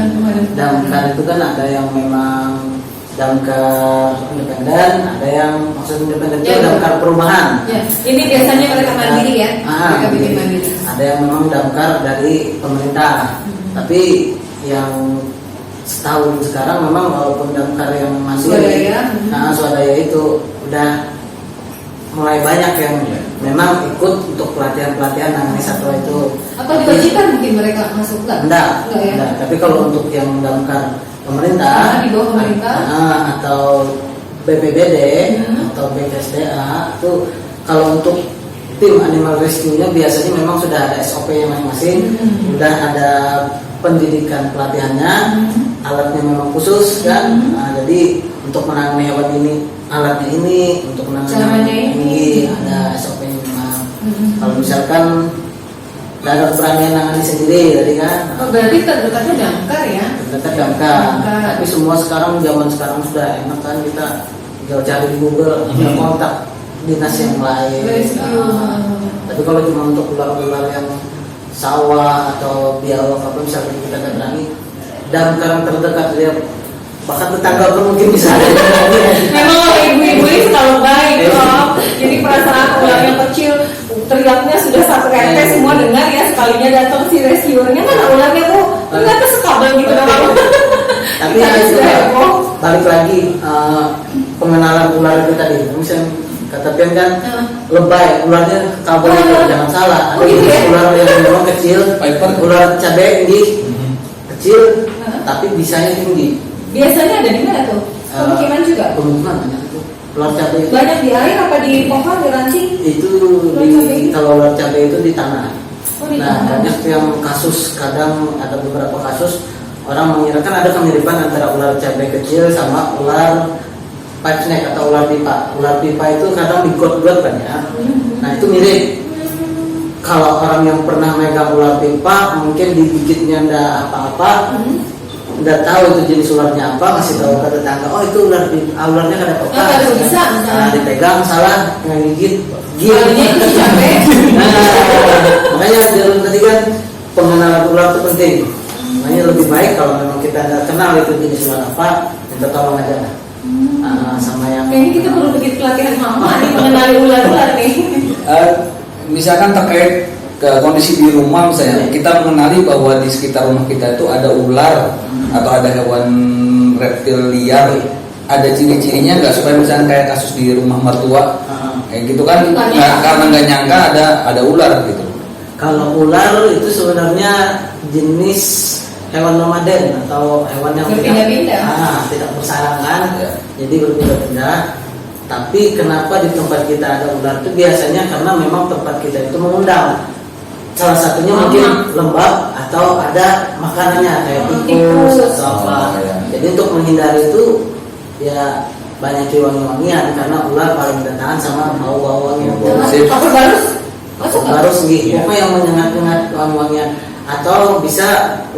Damkar itu kan ada yang memang damkar independen, ada yang maksud independen itu damkar perumahan. Ya, ini biasanya mereka mandiri ya. Mereka bikin mandiri. Ada yang memang damkar dari pemerintah. Tapi yang setahun sekarang memang walaupun damkar yang masih swadaya itu udah mulai banyak yang memang ikut untuk pelatihan nangani satwa itu. Atau diwajibkan mungkin mereka masuk enggak ya? Enggak. Tapi kalau untuk yang damkar pemerintah di bawah pemerintah atau BPBD atau BKSDA itu kalau untuk tim animal rescue-nya biasanya memang sudah ada SOP yang masing-masing, sudah ada pendidikan pelatihannya, alatnya memang khusus kan. Jadi untuk menangani hewan ini alatnya ini, untuk menangani ini ada SOP-nya memang. Kalau misalkan tidak ada keberanian nangani sendiri tadi kan. Berarti terdekatnya damkar ya? Terdekat damkar. Tapi semua sekarang zaman sekarang sudah enak kan, kita tinggal cari di Google, kita kontak dinas yang lain. Tapi kalau cuma untuk ular-ular yang sawah atau biawak apa misalnya kita nggak berani, damkar terdekat dia bahkan tetangga pun mungkin bisa ada. Memang ibu-ibu ini selalu baik loh. Jadi perasaan ular yang kecil teriaknya sudah satu RT semua dengar ya, sekalinya datang si rescuernya kan ularnya tuh ternyata sekabel gitu namanya. Tapi itu balik lagi pengenalan ular itu tadi, misalnya kata Pian kan lebay, ularnya kabel itu jangan salah. Ada ular yang memang kecil, ular cabai tinggi, kecil tapi bisanya tinggi. Biasanya ada di mana tuh? Pemukiman juga? Pemukiman banyak itu. Ular cabai banyak di air apa di pohon, di ranting? Itu kalau ular cabai itu di tanah. Banyak yang kasus, kadang ada beberapa kasus orang mengira ada kemiripan antara ular cabai kecil sama ular pipe snake atau ular pipa. Ular pipa itu kadang digot-got banyak. Nah itu mirip. Kalau orang yang pernah megang ular pipa mungkin digigitnya ndak apa-apa, nggak tahu itu jenis ularnya apa, masih tahu ke tetangga, oh itu ular pipa, ularnya ada apa-apa. Nah dipegang salah ngegigit, makanya jalur tadi kan pengenalan ular itu penting. Makanya lebih baik kalau memang kita nggak kenal itu jenis ular apa, minta tolong aja lah. Sama yang kayaknya kita perlu bikin pelatihan mama nih mengenali ular-ular nih. Misalkan terkait ke kondisi di rumah misalnya, kita mengenali bahwa di sekitar rumah kita itu ada ular atau ada hewan reptil liar, ada ciri-cirinya nggak supaya misalnya kayak kasus di rumah mertua kayak gitu kan, Itu banyak. karena nggak nyangka ada ular gitu. Kalau ular itu sebenarnya jenis hewan nomaden atau hewan yang Berpindah-pindah. tidak bersarang, Ya. jadi berpindah-pindah. Tapi kenapa di tempat kita ada ular itu biasanya karena memang tempat kita itu mengundang. Salah satunya mungkin lembab atau ada makanannya kayak tikus atau apa. Oh, iya. Jadi untuk menghindari itu ya banyak wangi-wangian karena ular paling tahan sama bau-bau wangian. Sip. Apa barus? Masuk nggak? Harus Iya. pokoknya yang menyengat-nyengat wangi-wangian. Atau bisa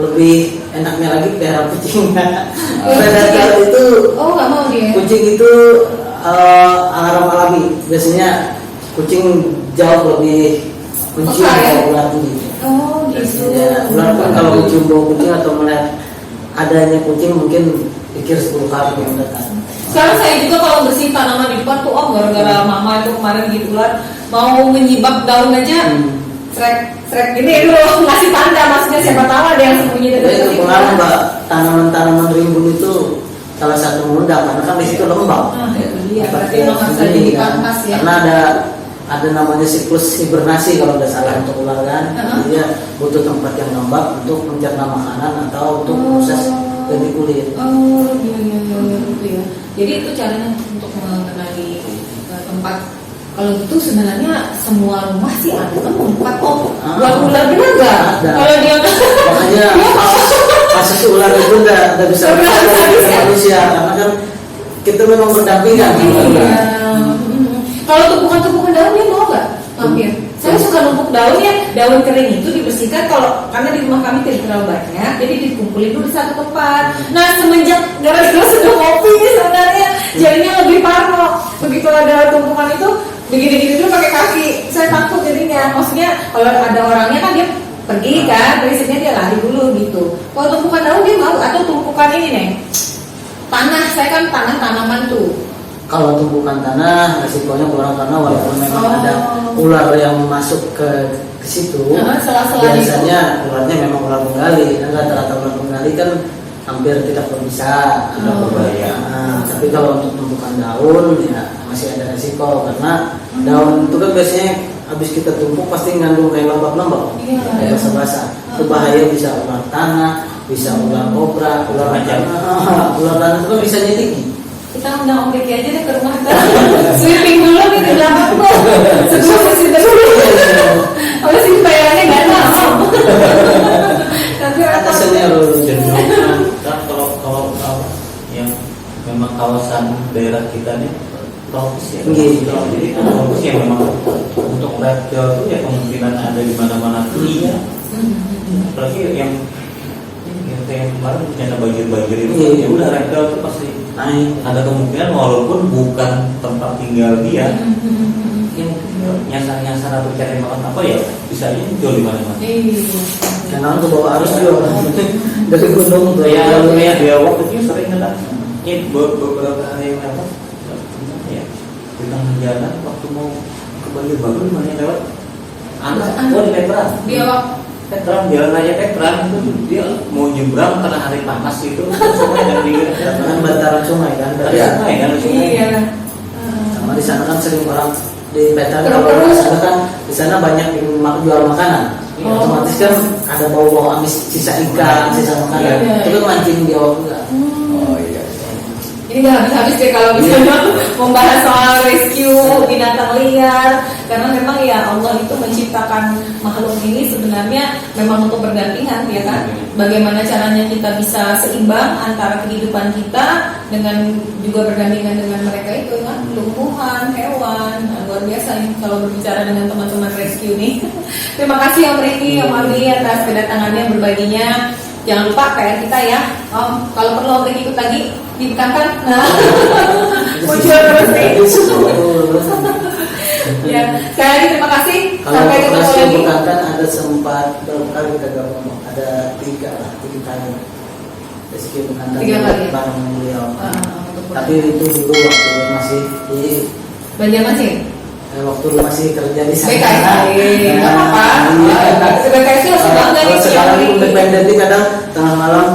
lebih enaknya lagi pelihara kucing. Predator itu Oh nggak mau dia. kucing itu alarm alami. Biasanya kucing jauh lebih mencium Peka ya? bau ular ini. Oh gitu. Biasanya ular pun kalau mencium bau kucing atau melihat adanya kucing mungkin pikir 10 kali yang dekat. Sekarang saya juga kalau bersihin tanaman di depan tuh, gara-gara mama itu kemarin gitulah mau menyibak daun aja, srek gini dulu ngasih tanda, maksudnya siapa tahu ada yang sembunyi Jadi dekat itu situ. pengaruh Mbak, tanaman-tanaman rimbun itu salah satu mengundang karena kan di situ lembab. Nah, itu dia. Berarti memang harus ada di pangkas ya. Karena ada namanya siklus hibernasi kalau nggak salah untuk ular kan. Jadi dia butuh tempat yang lembab untuk mencerna makanan atau untuk proses ganti kulit. Oh iya gitu ya. Jadi itu caranya untuk mengenali tempat. Kalau gitu sebenarnya semua rumah sih ada kan tempat buat ular, benar nggak? Ada. Kalau dia Makanya kasus ular itu nggak bisa Nggak bisa berkaitan habis dengan ya? manusia karena kan kita memang berdampingan. Iya. Kalau tumpukan-tumpukan daun dia mau nggak? Hampir. Saya suka numpuk daun ya, daun kering itu dibersihkan karena di rumah kami tidak terlalu banyak, jadi dikumpulin dulu di satu tempat. Nah semenjak gara-gara sudah kopi ini sebenarnya jadinya lebih parno. Begitu ada tumpukan itu begini-gini dulu pakai kaki, saya takut jadinya. Maksudnya kalau ada orangnya kan dia pergi kan, prinsipnya dia lari dulu gitu. Kalau tumpukan daun dia mau, atau tumpukan ini nih tanah, saya kan tanah tanaman tuh. Kalau tumpukan tanah resikonya kurang karena walaupun memang ada ular yang masuk ke situ, Sela-sela biasanya ularnya memang ular penggali. Dan rata-rata ular penggali kan hampir tidak berbisa. berbahaya. Nah, tapi kalau untuk tumpukan daun ya masih ada resiko karena daun itu kan biasanya habis kita tumpuk pasti ngandung kayak lembab-lembab, Iya. kayak basah-basah. Itu bahaya, bisa ular tanah, bisa ular kobra, ular tanah. Ular tanah itu kan bisa nyetiki. Kita undang Om Riki aja deh ke rumah kita. Sweeping dulu nih di belakang tuh. Sebelum bersih dulu. Kalau sih bayarannya nggak tahu. Nanti rata. Biasanya Cenderung kan kalau yang memang kawasan daerah kita nih tropis ya. Iya. Jadi tropis ya memang untuk reptil itu ya kemungkinan ada di mana-mana tuh iya. Apalagi yang kayak kemarin bencana banjir itu Iya. ya udah reptil itu pasti naik. ada kemungkinan walaupun bukan tempat tinggal dia, mungkin nyasar atau cari makan apa ya bisa aja muncul di mana-mana. Iya. Karena ke bawah arus juga dari gunung tuh Kayak dia waktu itu sering ada beberapa hari yang lewat ya di tengah jalan waktu mau ke Banjir mana lewat anak di veteran jalan aja veteran itu dia mau nyebrang karena hari panas itu sungai dan di kan bantaran sungai kan. dari sungai kan sungai. Iya. Sama di sana kan sering orang di Petra Terus. kalau di sana kan di sana banyak yang jual makanan. Oh. Otomatis kan ada bau-bau amis, sisa ikan, sisa makanan. Iya. Itu kan mancing di awal juga. Oh iya. Ini nggak habis-habis deh kalau misalnya membahas soal rescue binatang liar, karena memang ya Allah itu menciptakan makhluk ini sebenarnya memang untuk berdampingan ya kan. Bagaimana caranya kita bisa seimbang antara kehidupan kita dengan juga berdampingan dengan mereka itu kan, tumbuhan, hewan. Nah, luar biasa nih kalau berbicara dengan teman-teman rescue nih. Terima kasih Om Riki, Om Ardi atas kedatangannya berbaginya. Jangan lupa kayak kita ya, kalau perlu Om Riki ikut lagi ditekankan. Nah, muncul terus nih. Ya, sekali lagi terima kasih. Kalau Sampai ketemu operasi lagi. bukan ada sempat berapa kali kita gabung, ada 3 kali. Rezeki bukan 3 kali. bareng beliau. Untuk Tapi itu dulu waktu masih di Banjarmasin. waktu masih kerja di sana. BKSD, nggak apa-apa. BKSD harus bangga nih Kalau si Om sekarang Riki. independen nih kadang tengah malam,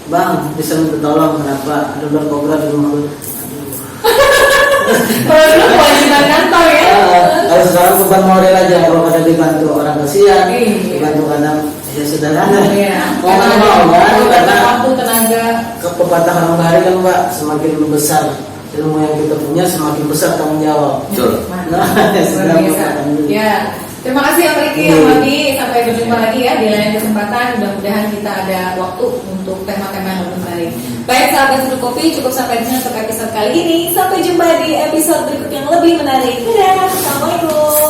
Bang bisa minta tolong kenapa ada ular kobra di rumah lu? Aduh. Kalau dulu kewajiban kantor ya. Kalau sekarang beban moral aja, kalau pada dibantu orang kasihan, Iya. dibantu kadang ya sederhana. Iya. Mau nggak mau kan, karena waktu tenaga. kepepatah orang Bali kan Mbak, semakin besar ilmu yang kita punya, semakin besar tanggung jawab. Betul. Nah, Luar sedang biasa. Ya, terima kasih ya Riki, Iya. Yang Mami. Sampai berjumpa lagi ya di lain kesempatan. Mudah-mudahan kita ada waktu untuk tema-tema yang lebih menarik. Baik sahabat Seduh Kopi, cukup sampai di sini untuk episode kali ini. Sampai jumpa di episode berikut yang lebih menarik. Dadah, assalamualaikum.